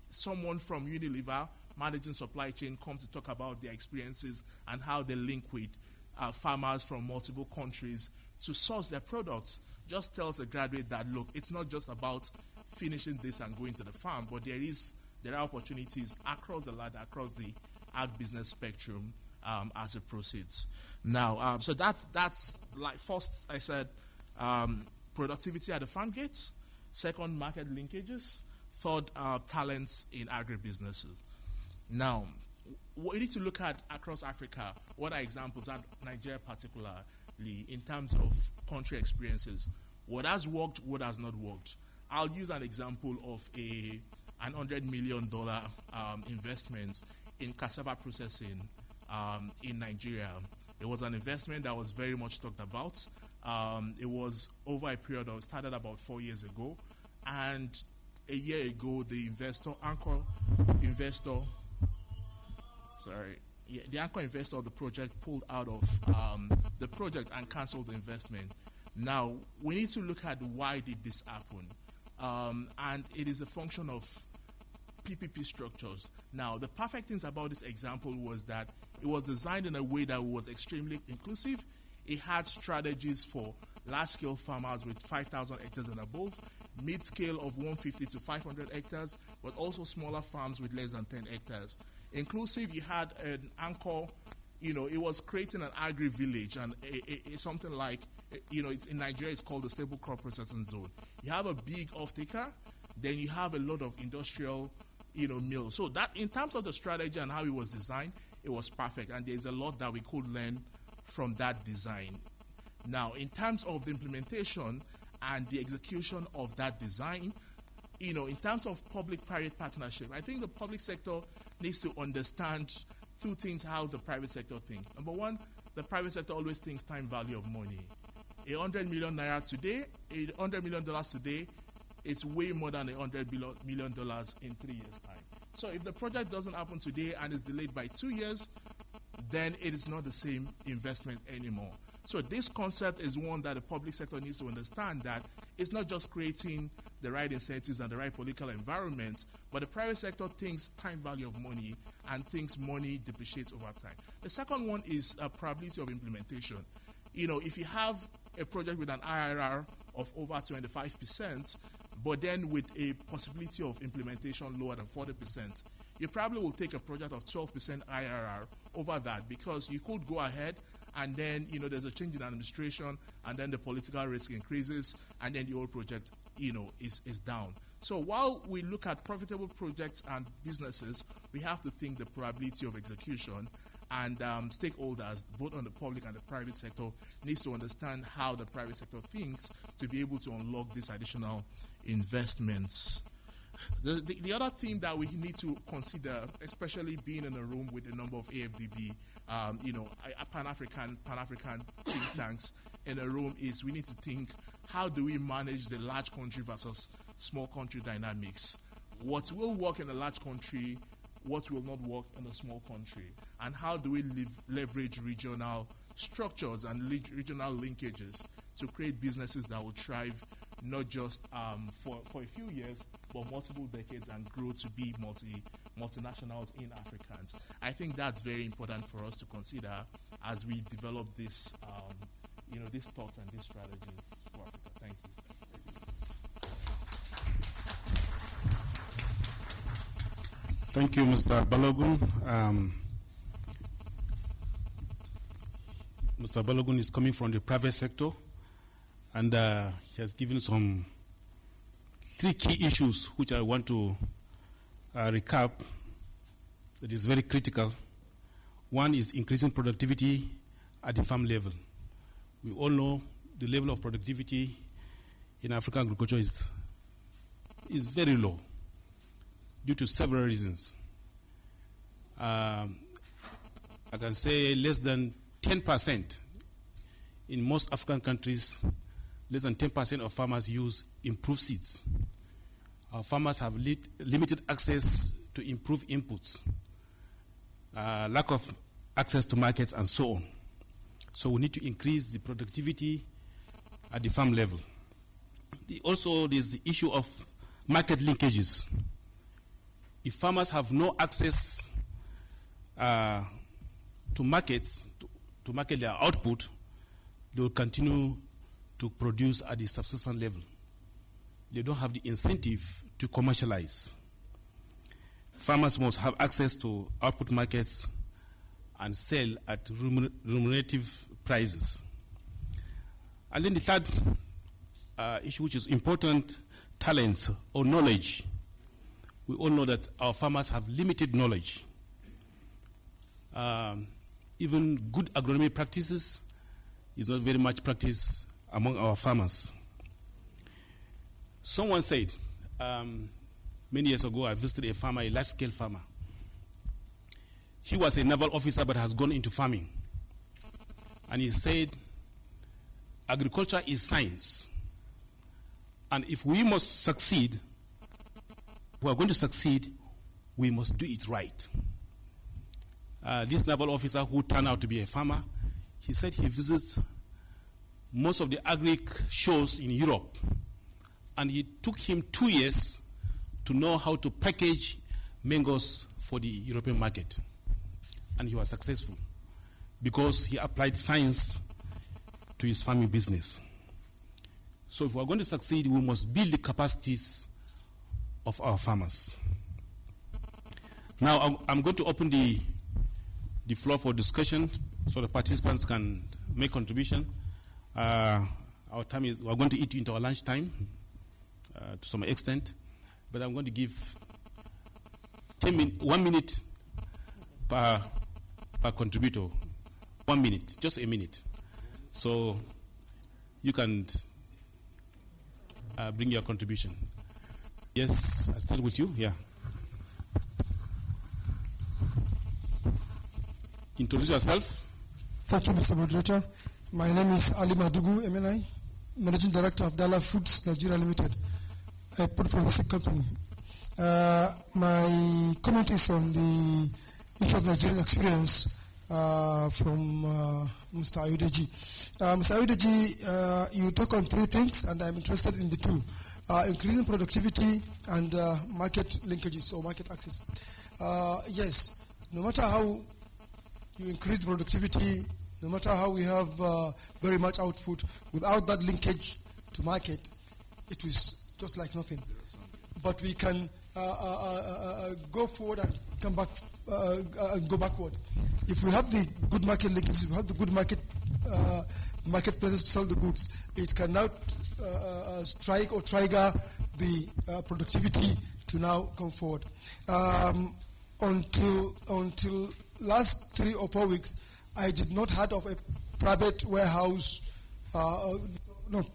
someone from Unilever managing supply chain come to talk about their experiences and how they link with farmers from multiple countries to source their products, just tells a graduate that, look, it's not just about finishing this and going to the farm, but there are opportunities across the ladder, across the ag business spectrum as it proceeds. Now, so that's like first I said productivity at the farm gates, second market linkages, third talents in agribusinesses. Now, what you need to look at across Africa, what are examples at Nigeria particularly in terms of country experiences? What has worked, what has not worked? I'll use an example of an $100 million investment in cassava processing in Nigeria. It was an investment that was very much talked about. It was over a period of, started about 4 years ago, and a year ago the anchor investor of the project pulled out of the project and canceled the investment. Now, we need to look at why did this happen. And it is a function of PPP structures. Now, the perfect things about this example was that it was designed in a way that was extremely inclusive. It had strategies for large-scale farmers with 5,000 hectares and above, mid-scale of 150 to 500 hectares, but also smaller farms with less than 10 hectares. Inclusive, you had an anchor, it was creating an agri-village, and something like, it's in Nigeria, it's called the Stable Crop Processing Zone. You have a big off-taker, then you have a lot of industrial, mills. So that, in terms of the strategy and how it was designed, it was perfect, and there's a lot that we could learn from that design. Now, in terms of the implementation and the execution of that design, in terms of public-private partnership, I think the public sector needs to understand two things how the private sector thinks. Number one, the private sector always thinks time value of money. $100 million today, $100 million today, it's way more than $100 million in 3 years' time. So if the project doesn't happen today and is delayed by 2 years, then it is not the same investment anymore. So this concept is one that the public sector needs to understand, that it's not just creating the right incentives and the right political environment, but the private sector thinks time value of money and thinks money depreciates over time. The second one is probability of implementation. If you have a project with an IRR of over 25%, but then with a possibility of implementation lower than 40%, you probably will take a project of 12% IRR over that, because you could go ahead and then, there's a change in administration, and then the political risk increases, and then the whole project, is down. So while we look at profitable projects and businesses, we have to think the probability of execution, and stakeholders, both on the public and the private sector, needs to understand how the private sector thinks to be able to unlock these additional investments. The other theme that we need to consider, especially being in a room with a number of AfDB, Pan-African think tanks in a room, is we need to think, how do we manage the large country versus small country dynamics? What will work in a large country, what will not work in a small country? And how do we leverage regional structures and regional linkages to create businesses that will thrive not just for a few years, but multiple decades, and grow to be multinationals in Africans? I think that's very important for us to consider as we develop this, these thoughts and these strategies for Africa. Thank you. Thank you, Mr. Balogun. Mr. Balogun is coming from the private sector, and he has given some 3 key issues which I want to recap that is very critical. One is increasing productivity at the farm level. We all know the level of productivity in African agriculture is very low due to several reasons. I can say less than 10% in most African countries, less than 10% of farmers use improved seeds. Our farmers have limited access to improved inputs, lack of access to markets, and so on. So we need to increase the productivity at the farm level. Also, there's the issue of market linkages. If farmers have no access to markets, to market their output, they will continue to produce at the subsistence level. They don't have the incentive to commercialize. Farmers must have access to output markets and sell at remunerative prices. And then the third issue, which is important, talents or knowledge. We all know that our farmers have limited knowledge. Even good agronomy practices is not very much practiced among our farmers. Someone said, many years ago, I visited a farmer, a large-scale farmer. He was a naval officer but has gone into farming. And he said, agriculture is science. And if we must succeed, if we are going to succeed, we must do it right. This naval officer who turned out to be a farmer, he said he visits most of the agric shows in Europe. And it took him 2 years to know how to package mangoes for the European market. And he was successful because he applied science to his farming business. So if we are going to succeed, we must build the capacities of our farmers. Now I'm going to open the floor for discussion so the participants can make contribution. Our time is, we're going to eat into our lunch time to some extent, but I'm going to give 1 minute per contributor. 1 minute, just a minute. So you can bring your contribution. Yes, I start with you. Yeah. Introduce yourself. Thank you, Mr. Moderator. My name is Ali Madugu, MNI, Managing Director of Dala Foods Nigeria Limited, a portfolio company. My comment is on the issue of Nigerian experience from Mr. Ayudeji. Mr. Ayudeji, you talk on 3 things, and I'm interested in the 2. Increasing productivity and market linkages or market access. Yes, no matter how you increase productivity, no matter how we have very much output, without that linkage to market, it was just like nothing. But we can go forward and come back and go backward. If we have the good market linkages, if we have the good marketplaces to sell the goods, it can now strike or trigger the productivity to now come forward. Until last 3 or 4 weeks, I did not heard of a private warehouse,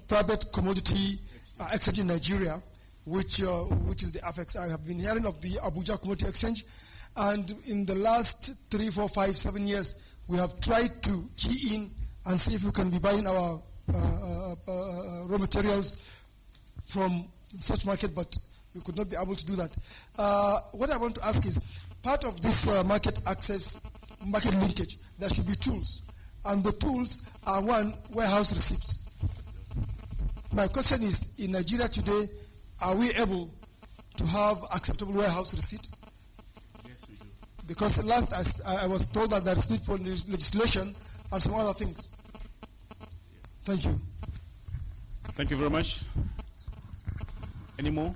private commodity exchange in Nigeria, which is the AFEX. I have been hearing of the Abuja Commodity Exchange, and in the last 3, 4, 5, 7 years, we have tried to key in and see if we can be buying our raw materials from such market, but we could not be able to do that. What I want to ask is, part of this market access, market linkage, there should be tools. And the tools are, 1, warehouse receipts. My question is, in Nigeria today, are we able to have acceptable warehouse receipt? Yes, we do. Because last I was told that there is need for legislation and some other things. Thank you. Thank you very much. Any more?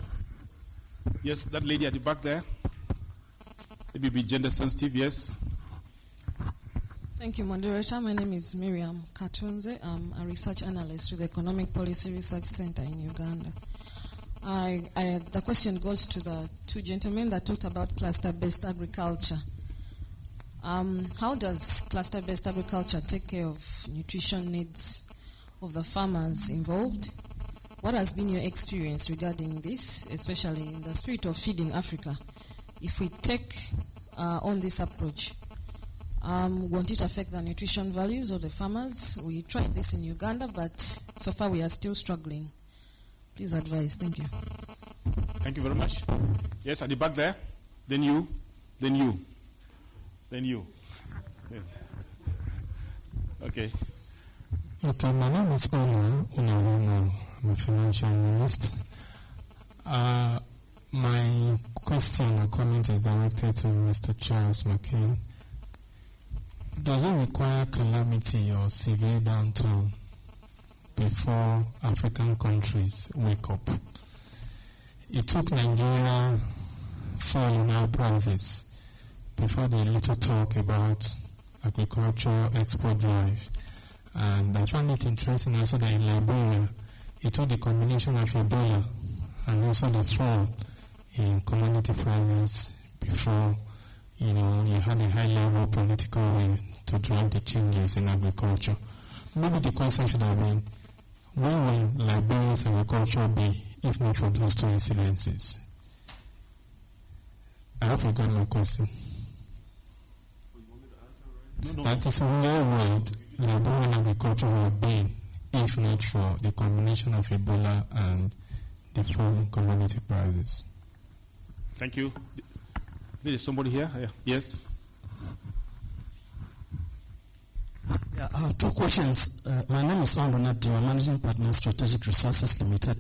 Yes, that lady at the back there. Maybe be gender sensitive, yes. Thank you, Moderator. My name is Miriam Katunze. I'm a research analyst with the Economic Policy Research Center in Uganda. The question goes to the 2 gentlemen that talked about cluster-based agriculture. How does cluster-based agriculture take care of nutrition needs of the farmers involved? What has been your experience regarding this, especially in the spirit of feeding Africa? If we take on this approach, won't it affect the nutrition values of the farmers? We tried this in Uganda, but so far we are still struggling. Please advise. Thank you. Thank you very much. Yes, at the back there. Then you. Then you. Then you. Yeah. Okay. Okay, my name is Ona Unawumo. I'm a financial analyst. My question or comment is directed to Mr. Charles McCain. Does it require calamity or severe downturn before African countries wake up? It took Nigeria fall in oil prices before they little talk about agricultural export drive. And I found it interesting also that in Liberia, it took the combination of Ebola and also the fall in commodity prices before, you had a high-level political will to drive the changes in agriculture. Maybe the question should have been, where will Liberia's agriculture be if not for those two incidences? I hope you got my question. That is where would Liberian agriculture have been if not for the combination of Ebola and the fall in commodity prices? Thank you. There is somebody here? Yes. Yeah, two questions. My name is Bottleneck, I'm Managing Partner, Strategic Resources Limited.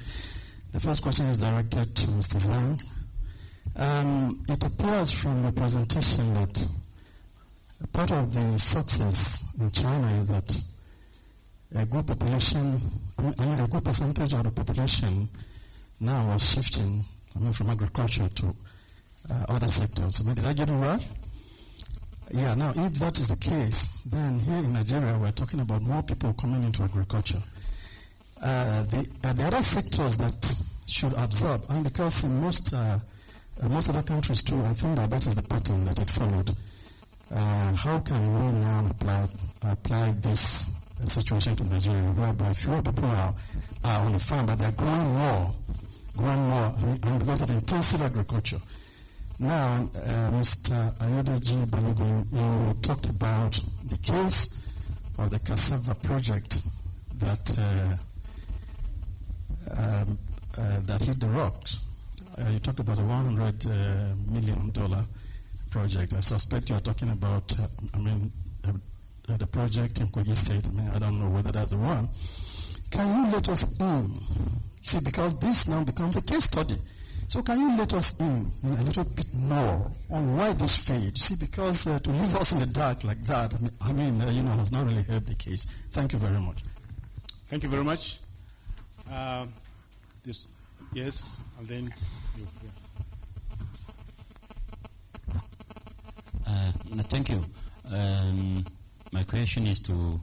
The first question is directed to Mr. Zhang. It appears from the presentation that part of the success in China is that a good population, a good percentage of the population now was shifting from agriculture to other sectors. Did I get it right? Yeah, now if that is the case, then here in Nigeria we're talking about more people coming into agriculture. The other sectors that should absorb, because in most other countries too, I think that is the pattern that it followed. How can we now apply this situation to Nigeria, whereby fewer people are on the farm, but they're growing more, and because of intensive agriculture. Now, Mr. Ayodeji Balogun, you talked about the case of the cassava project that hit the rocks. You talked about a $100 million project. I suspect you are talking about, the project in Kogi State. I don't know whether that's the one. Can you let us in? See, because this now becomes a case study. So can you let us in a little bit more on why this failed? See, because to leave us in the dark like that, has not really helped the case. Thank you very much. Thank you very much. Yes, and then you. Yeah. Thank you. My question is to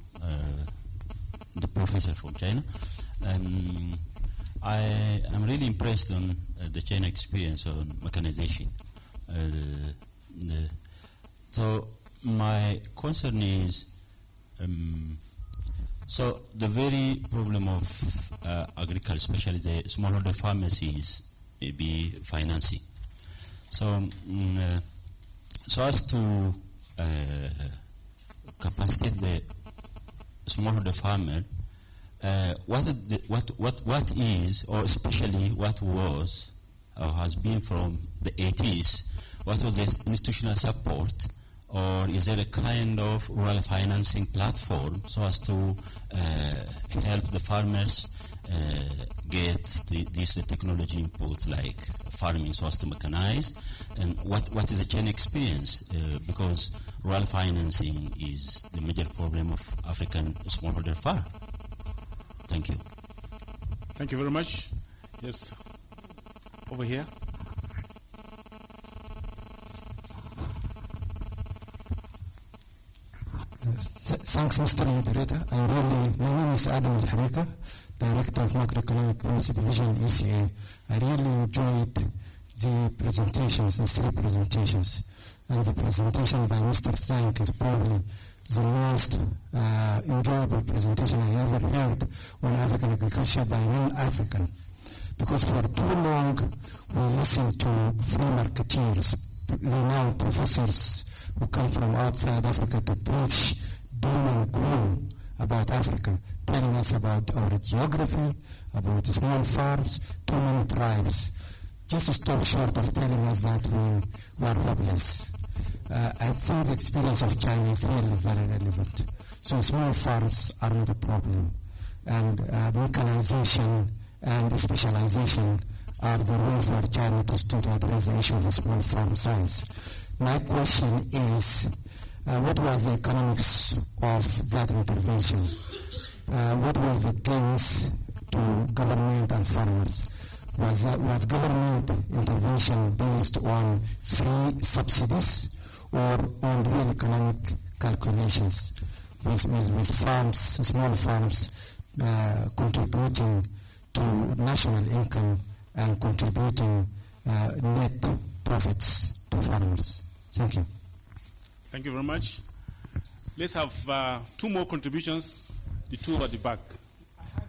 the professor from China. I am really impressed on the China experience on mechanization. So my concern is, so the very problem of agriculture, especially the smallholder farmers, is maybe financing. So, so as to capacitate the smallholder farmer, what is, or especially what was or has been from the 80s, what was the institutional support, or is there a kind of rural financing platform so as to help the farmers get this technology input like farming so as to mechanize? And what is the China experience? Because rural financing is the major problem of African smallholder farm. Thank you. Thank you very much. Yes, over here. Thanks, Mr. Moderator. My name is Adam Al-Harika, Director of Macroeconomic Policy Division, ECA. I really enjoyed the presentations, the three presentations. And the presentation by Mr. Zank is probably the most enjoyable presentation I ever heard on African agriculture by non-African. Because for too long, we listened to free marketeers, renowned professors who come from outside Africa to preach doom and gloom about Africa, telling us about our geography, about small farms, too many tribes, just to stop short of telling us that we were hopeless. I think the experience of China is really very relevant. So small farms aren't a problem, and mechanization and specialization are the way for China to address the issue of small farm size. My question is, what was the economics of that intervention? What were the gains to government and farmers? Was government intervention based on free subsidies or on real economic calculations with farms, small farms contributing to national income and contributing net profits to farmers? Thank you. Thank you very much. Let's have two more contributions, the two at the back.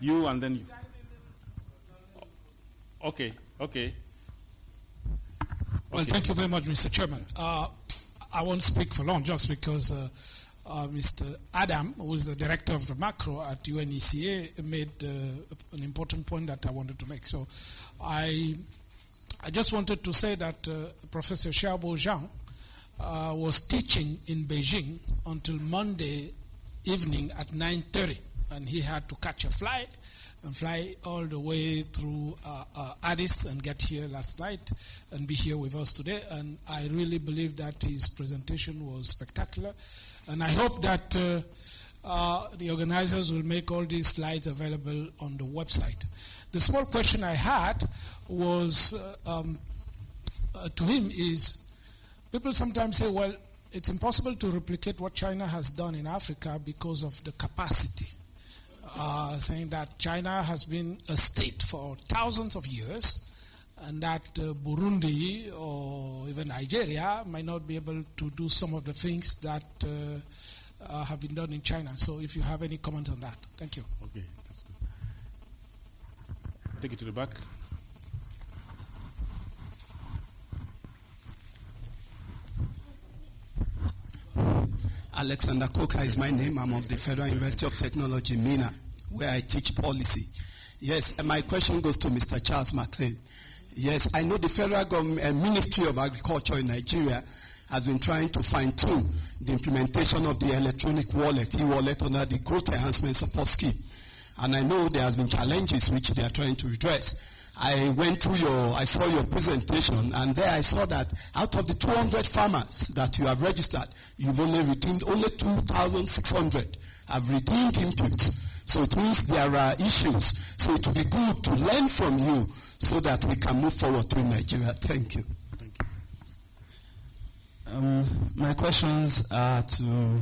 You and then you. Okay. Well, thank you very much, Mr. Chairman. I won't speak for long just because Mr. Adam, who is the director of the macro at UNECA, made an important point that I wanted to make. So I just wanted to say that Professor Xiaobo Zhang was teaching in Beijing until Monday evening at 9:30, and he had to catch a flight and fly all the way through Addis and get here last night and be here with us today. And I really believe that his presentation was spectacular. And I hope that the organizers will make all these slides available on the website. The small question I had was to him is, people sometimes say, well, it's impossible to replicate what China has done in Africa because of the capacity. Saying that China has been a state for thousands of years and that Burundi or even Nigeria might not be able to do some of the things that have been done in China. So if you have any comment on that. Thank you. Okay, that's good. Take it to the back. Alexander Koka is my name. I'm of the Federal University of Technology, Mina, where I teach policy. Yes, and my question goes to Mr. Charles McLean. Yes, I know the federal government and Ministry of Agriculture in Nigeria has been trying to fine-tune the implementation of the electronic wallet, e-wallet, under the Growth Enhancement Support Scheme. And I know there has been challenges which they are trying to address. I saw your presentation, and there I saw that out of the 200 farmers that you have registered, you've only redeemed only 2,600 have redeemed input. So it means there are issues. So it would be good to learn from you so that we can move forward to Nigeria. Thank you. My questions are to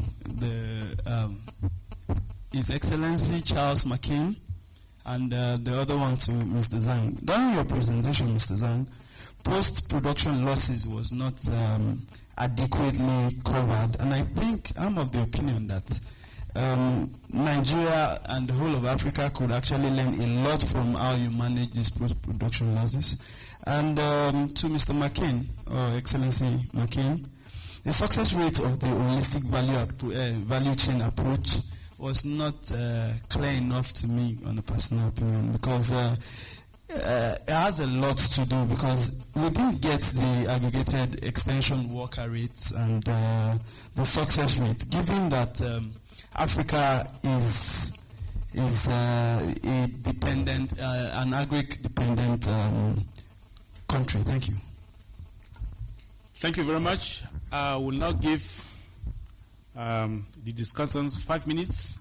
His Excellency Charles McCain, and the other one to Mr. Zhang. During your presentation, Mr. Zhang, post-production losses was not adequately covered, and I think I'm of the opinion that Nigeria and the whole of Africa could actually learn a lot from how you manage these post-production losses. And to Mr. McCain, or Excellency McCain, the success rate of the holistic value chain approach was not clear enough to me, on a personal opinion, because it has a lot to do, because we didn't get the aggregated extension worker rates and the success rate, given that Africa is a dependent, an agri-dependent country. Thank you. Thank you very much. I will now give the discussants 5 minutes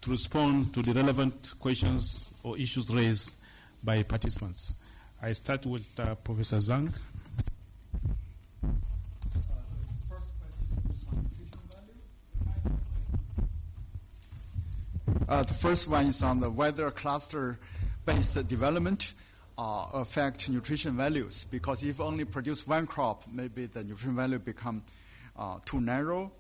to respond to the relevant questions or issues raised by participants. I start with Professor Zhang. The first one is on the whether cluster-based development affect nutrition values, because if only produce one crop, maybe the nutrition value become too narrow.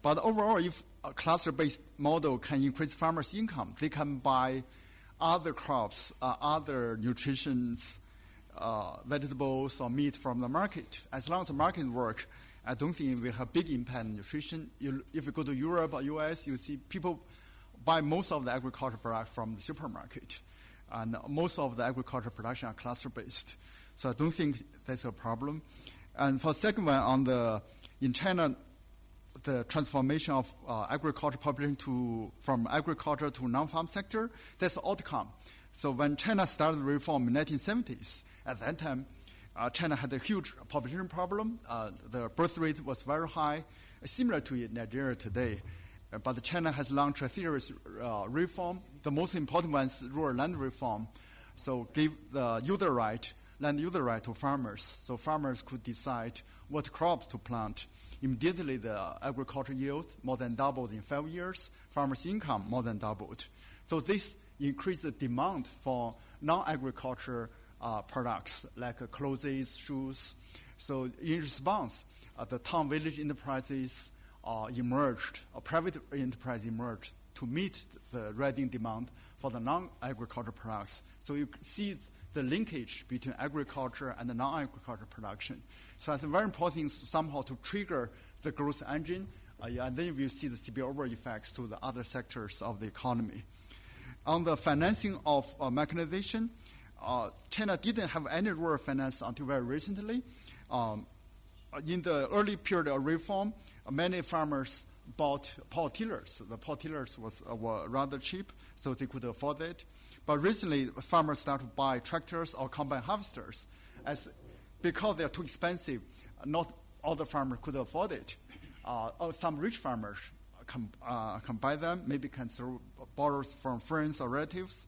But overall, if a cluster-based model can increase farmers' income, they can buy other crops, other nutritions, vegetables or meat from the market. As long as the market work, I don't think we have big impact on nutrition. If you go to Europe or US, you see people buy most of the agricultural product from the supermarket. And most of the agricultural production are cluster-based. So I don't think that's a problem. And for the second one, in China, the transformation of agriculture population from agriculture to non-farm sector, that's the outcome. So when China started reform in the 1970s, at that time, China had a huge population problem. The birth rate was very high, similar to Nigeria today. But China has launched a series reform. The most important one is rural land reform. So give the land user right to farmers. So farmers could decide what crops to plant. Immediately, the agriculture yield more than doubled in 5 years. Farmers' income more than doubled. So this increased the demand for non-agriculture products like clothes, shoes. So in response, the town village enterprises emerged, a private enterprise emerged to meet the rising demand for the non-agriculture products. So you see the linkage between agriculture and the non-agriculture production. So it's very important somehow to trigger the growth engine, and then you see the spillover effects to the other sectors of the economy. On the financing of mechanization, China didn't have any rural finance until very recently. In the early period of reform, many farmers bought power tillers. The power tillers were rather cheap, so they could afford it. But recently, farmers started to buy tractors or combine harvesters. Because they are too expensive, not all the farmers could afford it. Some rich farmers can buy them, maybe can borrow from friends or relatives.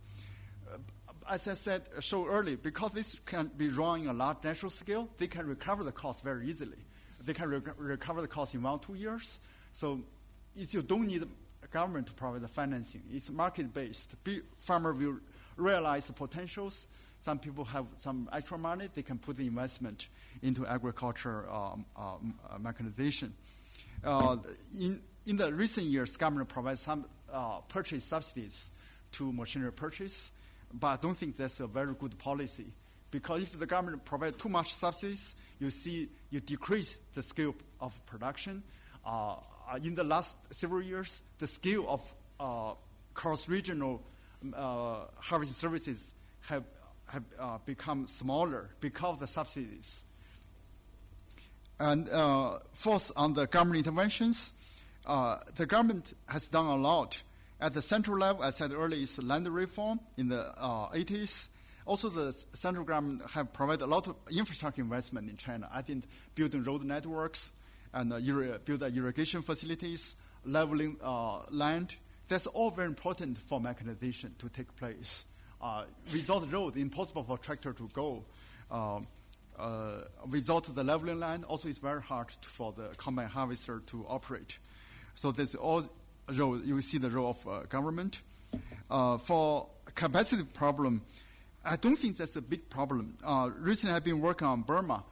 As I showed earlier, because this can be run in a large national scale, they can recover the cost very easily. They can recover the cost in 1 or 2 years. So you don't need government to provide the financing. It's market-based. Farmer will realize the potentials. Some people have some extra money. They can put the investment into agriculture mechanization. In the recent years, government provides some purchase subsidies to machinery purchase, but I don't think that's a very good policy. Because if the government provides too much subsidies, you decrease the scale of production. In the last several years, the scale of cross-regional harvesting services have become smaller because of the subsidies. And fourth, on the government interventions, the government has done a lot. At the central level, as I said earlier, is land reform in the 80s. Also, the central government have provided a lot of infrastructure investment in China. I think building road networks and build irrigation facilities, leveling land. That's all very important for mechanization to take place. Without road, impossible for tractor to go. Without the leveling land, also it's very hard for the combine harvester to operate. So there's all role. You see the role of government. For capacity problem, I don't think that's a big problem. Recently, I've been working on Burma.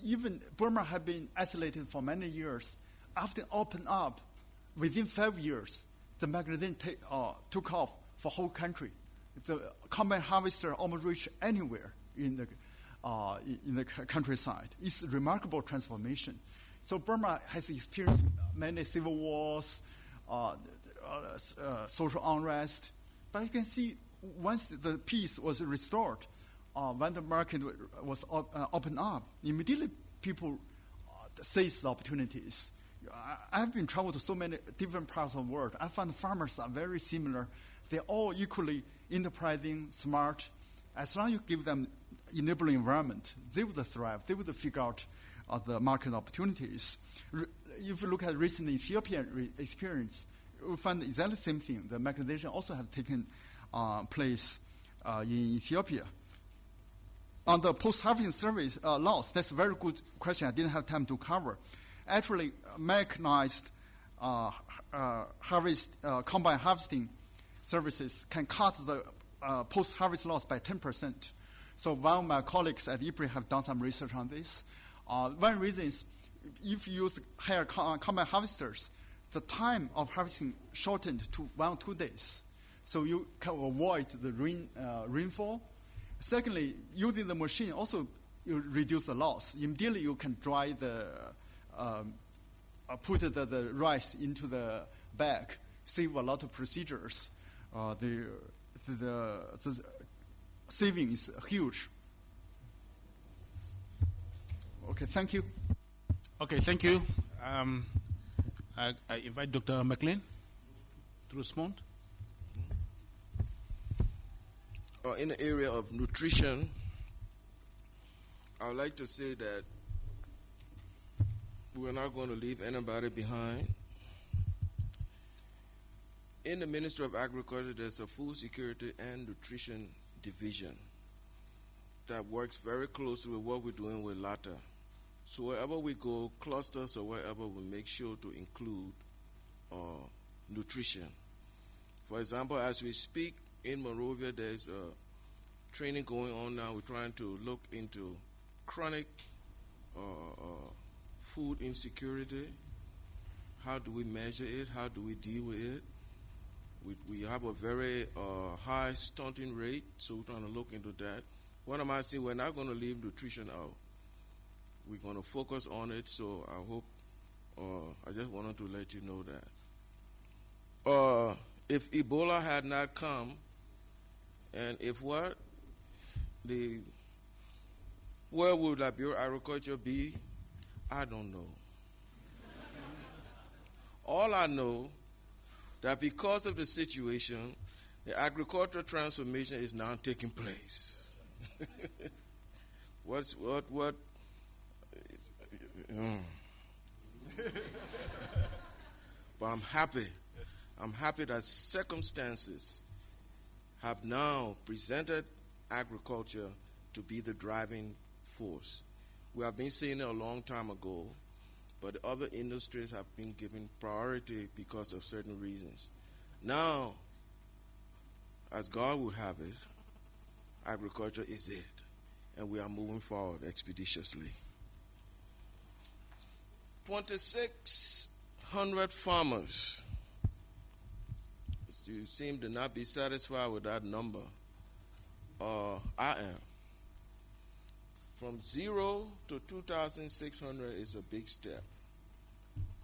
Even Burma had been isolated for many years. After open up, within 5 years, the mechanization took off for whole country. The combine harvester almost reached anywhere in the countryside. It's a remarkable transformation. So Burma has experienced many civil wars, social unrest. But you can see once the peace was restored, when the market was opened up, immediately people seized the opportunities. I've been traveled to so many different parts of the world. I find farmers are very similar. They're all equally enterprising, smart. As long as you give them enabling environment, they would thrive. They would figure out the market opportunities. If you look at recent Ethiopian experience, you'll find exactly the same thing. The mechanization also have taken place in Ethiopia. On the post-harvesting service loss, that's a very good question. I didn't have time to cover. Actually, mechanized combine harvesting services can cut the post-harvest loss by 10%. So one of my colleagues at IPRI have done some research on this. One reason is if you use higher combine harvesters, the time of harvesting shortened to 1 or 2 days. So you can avoid the rainfall. Secondly, using the machine also you reduce the loss. Immediately you can dry put the rice into the bag, save a lot of procedures. The saving is huge. Okay, thank you. Okay, thank you. I invite Dr. McLean to respond. in the area of nutrition, I would like to say that we're not going to leave anybody behind. In the Ministry of Agriculture, there's a Food Security and Nutrition Division that works very closely with what we're doing with LATA. So wherever we go, clusters or wherever, we make sure to include nutrition. For example, as we speak in Monrovia, there's a training going on now. We're trying to look into chronic food insecurity. How do we measure it? How do we deal with it? We have a very high stunting rate, so we're trying to look into that. What am I saying? We're not going to leave nutrition out. We're going to focus on it, so I hope, I just wanted to let you know that. If Ebola had not come, and if what, where would Liberia agriculture be? I don't know. All I know that because of the situation, the agricultural transformation is now taking place. But I'm happy. I'm happy that circumstances have now presented agriculture to be the driving force. We have been saying it a long time ago, but other industries have been given priority because of certain reasons. Now, as God will have it, agriculture is it, and we are moving forward expeditiously. 2,600 farmers. You seem to not be satisfied with that number. I am. From 0 to 2,600 is a big step.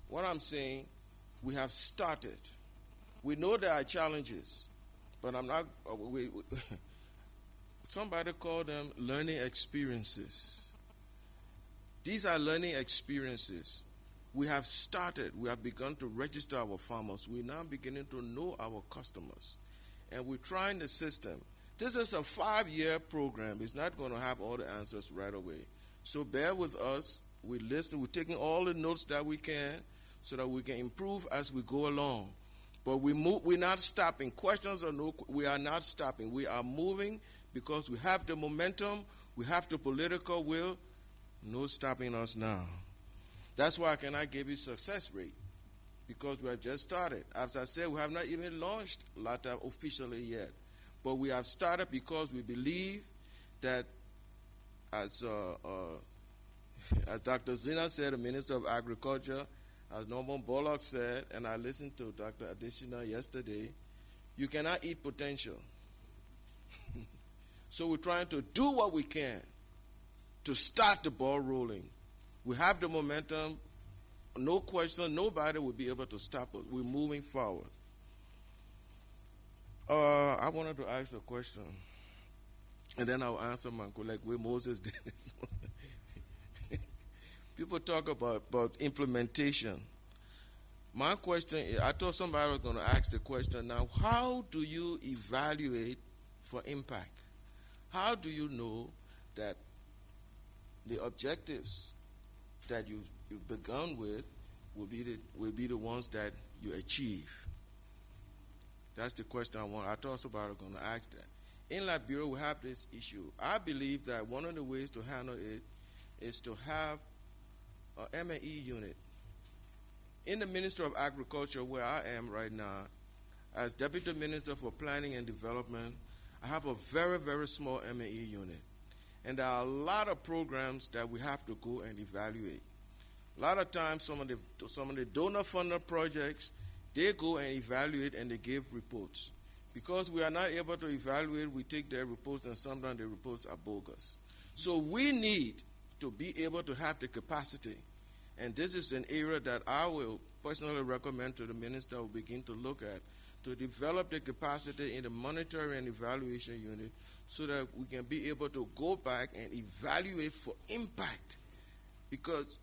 What I'm saying, we have started. We know there are challenges, but I'm not. Somebody called them learning experiences. These are learning experiences. We have started. We have begun to register our farmers. We're now beginning to know our customers, and we're trying the system. This is a 5-year program. It's not going to have all the answers right away. So bear with us. We listen. We're taking all the notes that we can so that we can improve as we go along. But we're not stopping. Questions or no, we are not stopping. We are moving because we have the momentum. We have the political will. No stopping us now. That's why I cannot give you success rate, because we have just started. As I said, we have not even launched LATA officially yet. But we have started because we believe that, as Dr. Zina said, the Minister of Agriculture, as Norman Bullock said, and I listened to Dr. Adesina yesterday, you cannot eat potential. So we're trying to do what we can to start the ball rolling. We have the momentum. No question, nobody will be able to stop us. We're moving forward. I wanted to ask a question, and then I'll answer my colleague where Moses did this. People talk about implementation. My question is, I thought somebody was going to ask the question now, how do you evaluate for impact? How do you know that the objectives that you've begun with will be the ones that you achieve? That's the question I want. I thought somebody was going to ask that. In Liberia, we have this issue. I believe that one of the ways to handle it is to have an M&E unit. In the Ministry of Agriculture, where I am right now, as Deputy Minister for Planning and Development, I have a very, very small M&E unit. And there are a lot of programs that we have to go and evaluate. A lot of times, some of the donor-funded projects, they go and evaluate and they give reports. Because we are not able to evaluate, we take their reports, and sometimes the reports are bogus. So we need to be able to have the capacity. And this is an area that I will personally recommend to the minister will begin to look at, to develop the capacity in the monitoring and evaluation unit so that we can be able to go back and evaluate for impact. Because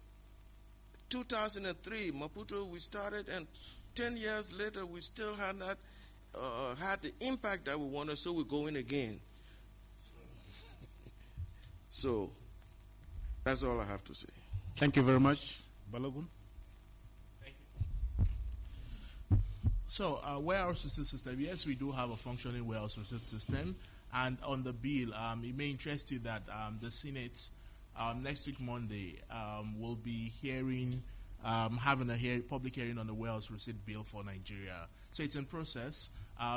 2003, Maputo, we started, and 10 years later, we still had not had the impact that we wanted, so we're going again. So that's all I have to say. Thank you very much. Balogun? So, warehouse receipt system, yes, we do have a functioning warehouse receipt system. And on the bill, it may interest you that the Senate next week, Monday, will be hearing, having a public hearing on the warehouse receipt bill for Nigeria. So it's in process,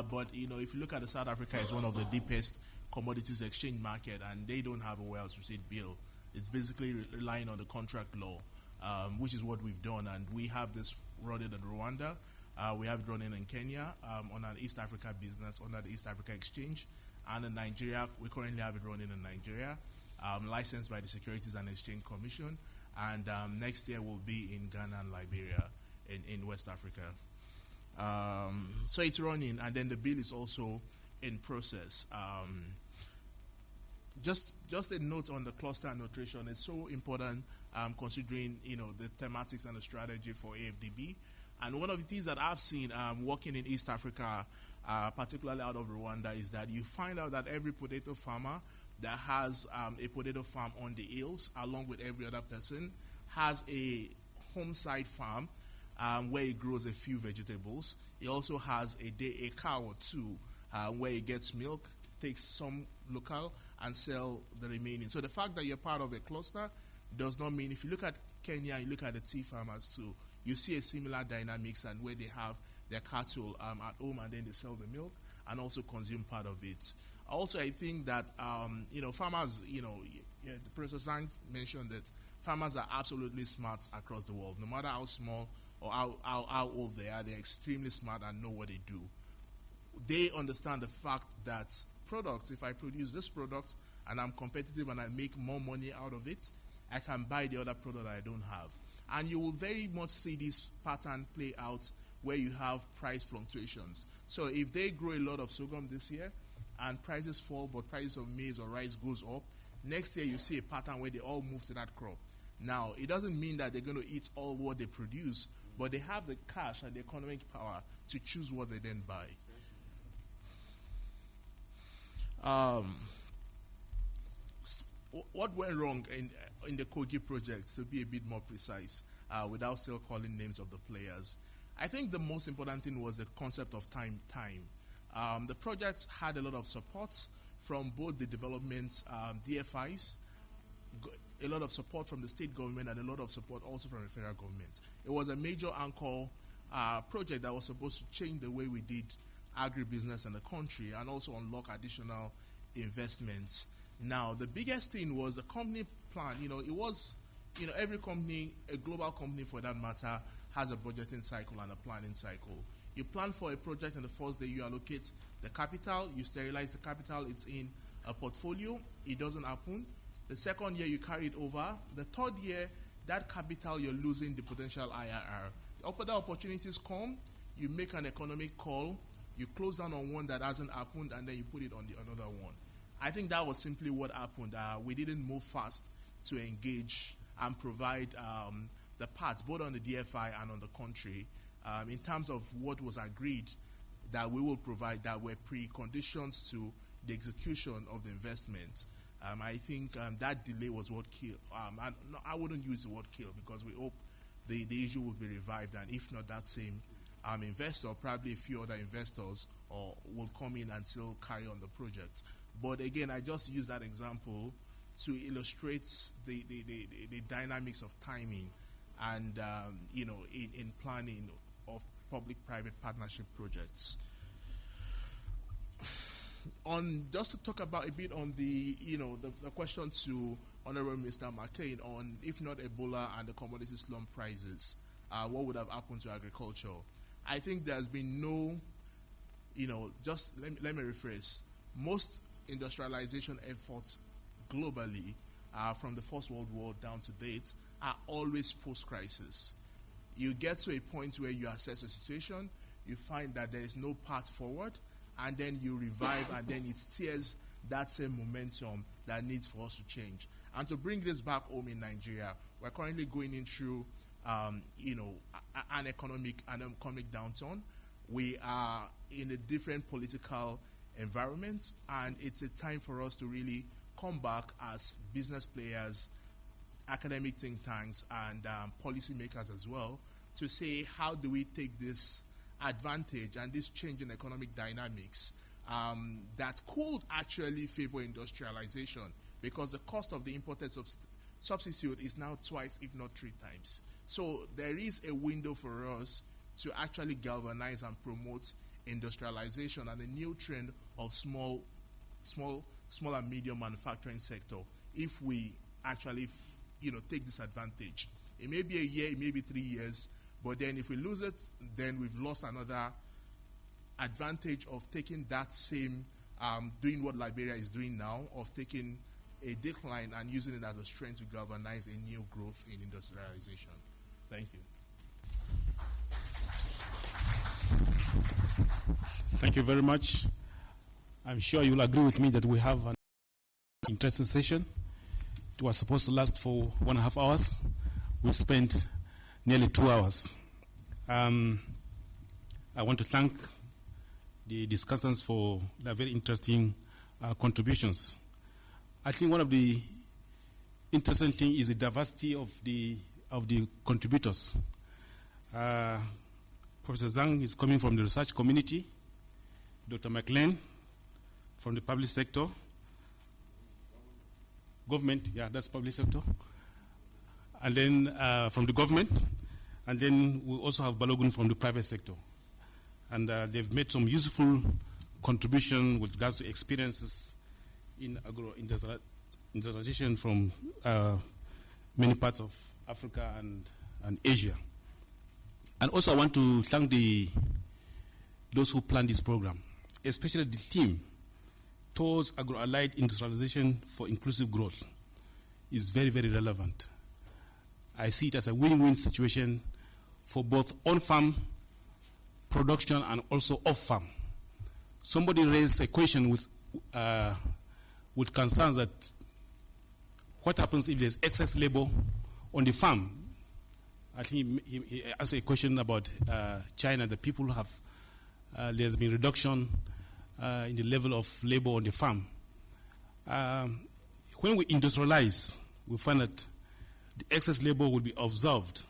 but if you look at South Africa, it's one of the deepest commodities exchange market, and they don't have a warehouse receipt bill. It's basically relying on the contract law, which is what we've done, and we have this running in Rwanda. We have it running in Kenya on an East Africa business under the East Africa Exchange, and in Nigeria, we currently have it running in Nigeria, licensed by the Securities and Exchange Commission, and next year will be in Ghana and Liberia in West Africa. So it's running, and then the bill is also in process. Just a note on the cluster annotation. It's so important considering the thematics and the strategy for AfDB. And one of the things that I've seen working in East Africa, particularly out of Rwanda, is that you find out that every potato farmer that has a potato farm on the hills, along with every other person, has a home side farm where he grows a few vegetables. He also has a cow or two where he gets milk, takes some local, and sell the remaining. So the fact that you're part of a cluster does not mean, if you look at Kenya, you look at the tea farmers too, you see a similar dynamics, and where they have their cattle at home, and then they sell the milk and also consume part of it. Also, I think that farmers, the Professor Sanz mentioned that farmers are absolutely smart across the world. No matter how small or how old they are, they're extremely smart and know what they do. They understand the fact that products, if I produce this product and I'm competitive and I make more money out of it, I can buy the other product that I don't have. And you will very much see this pattern play out where you have price fluctuations. So if they grow a lot of sorghum this year and prices fall, but prices of maize or rice goes up, next year you see a pattern where they all move to that crop. Now, it doesn't mean that they're going to eat all what they produce, but they have the cash and the economic power to choose what they then buy. What went wrong in the Kogi project, to be a bit more precise, without still calling names of the players? I think the most important thing was the concept of time. The project had a lot of support from both the development DFIs, a lot of support from the state government, and a lot of support also from the federal government. It was a major anchor project that was supposed to change the way we did agribusiness in the country and also unlock additional investments. Now, the biggest thing was the company plan. It was, every company, a global company for that matter, has a budgeting cycle and a planning cycle. You plan for a project, and the first day you allocate the capital, you sterilize the capital, it's in a portfolio, it doesn't happen. The second year you carry it over. The third year, that capital, you're losing the potential IRR. The other opportunities come, you make an economic call, you close down on one that hasn't happened, and then you put it on the another one. I think that was simply what happened. We didn't move fast to engage and provide the parts, both on the DFI and on the country, in terms of what was agreed that we will provide, that were preconditions to the execution of the investment. I think that delay was what killed. I wouldn't use the word kill, because we hope the issue will be revived, and if not, that same investor, probably a few other investors, will come in and still carry on the project. But again, I just use that example to illustrate the dynamics of timing and in planning of public-private partnership projects. Just to talk about a bit on the question to Honorable Mr. McCain on, if not Ebola and the commodity slump prices, what would have happened to agriculture? I think there's been no, let me rephrase. Most industrialization efforts globally, from the First World War down to date, are always post-crisis. You get to a point where you assess a situation, you find that there is no path forward, and then you revive, and then it steers that same momentum that needs for us to change. And to bring this back home in Nigeria, we're currently going in through, an economic downturn. We are in a different political environment, and it's a time for us to really come back as business players, academic think tanks, and policymakers as well, to say how do we take this advantage and this change in economic dynamics that could actually favor industrialization, because the cost of the imported substitute is now twice, if not 3 times. So there is a window for us to actually galvanize and promote industrialization and a new trend of small and medium manufacturing sector if we actually take this advantage. It may be a year, it may be 3 years, but then if we lose it, then we've lost another advantage of taking that same, doing what Liberia is doing now, of taking a decline and using it as a strength to galvanize a new growth in industrialization. Thank you. Thank you very much. I'm sure you'll agree with me that we have an interesting session. It was supposed to last for 1.5 hours. We spent nearly 2 hours. I want to thank the discussants for their very interesting contributions. I think one of the interesting things is the diversity of the contributors. Professor Zhang is coming from the research community. Dr. McLean from the public sector. Government, yeah, that's public sector. And then from the government. And then we also have Balogun from the private sector. And they've made some useful contribution with regards to experiences in agro-industrialization from many parts of Africa and Asia. And also I want to thank those who planned this program, especially the team towards agro-allied industrialization for inclusive growth is very, very relevant. I see it as a win-win situation for both on-farm production and also off-farm. Somebody raised a question with concerns that what happens if there's excess labor on the farm? I think he asked a question about China. The people have, there's been reduction in the level of labor on the farm. When we industrialize, we find that the excess labor will be absorbed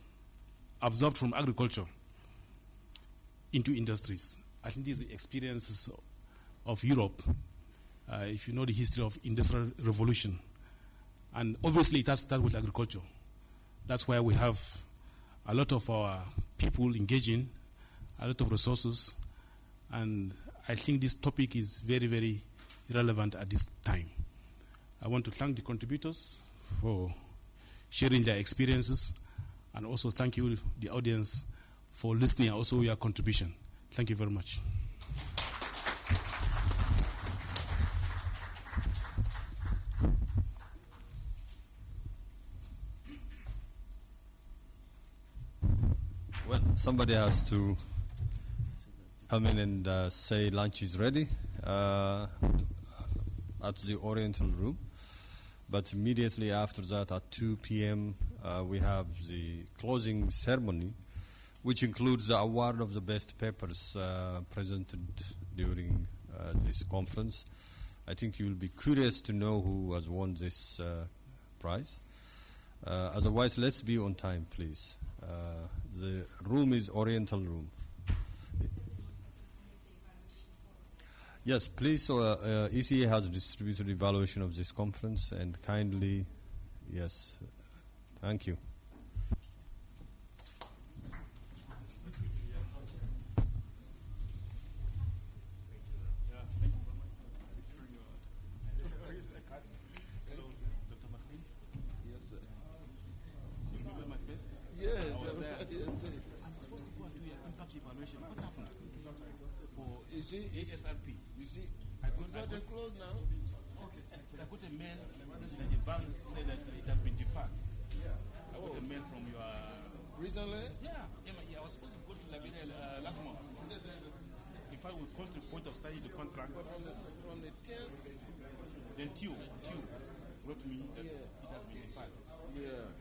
from agriculture into industries. I think these are the experiences of Europe, if you know the history of industrial revolution. And obviously it has started with agriculture. That's why we have a lot of our people engaging, a lot of resources, and I think this topic is very, very relevant at this time. I want to thank the contributors for sharing their experiences, and also thank you, the audience, for listening, and also your contribution. Thank you very much. Well, somebody has to come in and say lunch is ready at the Oriental Room. But immediately after that, at 2 p.m., we have the closing ceremony, which includes the award of the best papers presented during this conference. I think you'll be curious to know who has won this prize. Otherwise, let's be on time, please. The room is Oriental Room. Yes, please. ECA has distributed evaluation of this conference, and kindly, yes, thank you. ASRP. You see, I got them closed now. Okay. But I got a mail that the bank said that it has been deferred. Yeah. I got a mail from your... Recently? Yeah. I was supposed to go to Liberia last month. If I would call to the point of study the contract. But from the 10th? Then Q wrote me that it has been deferred. Yeah.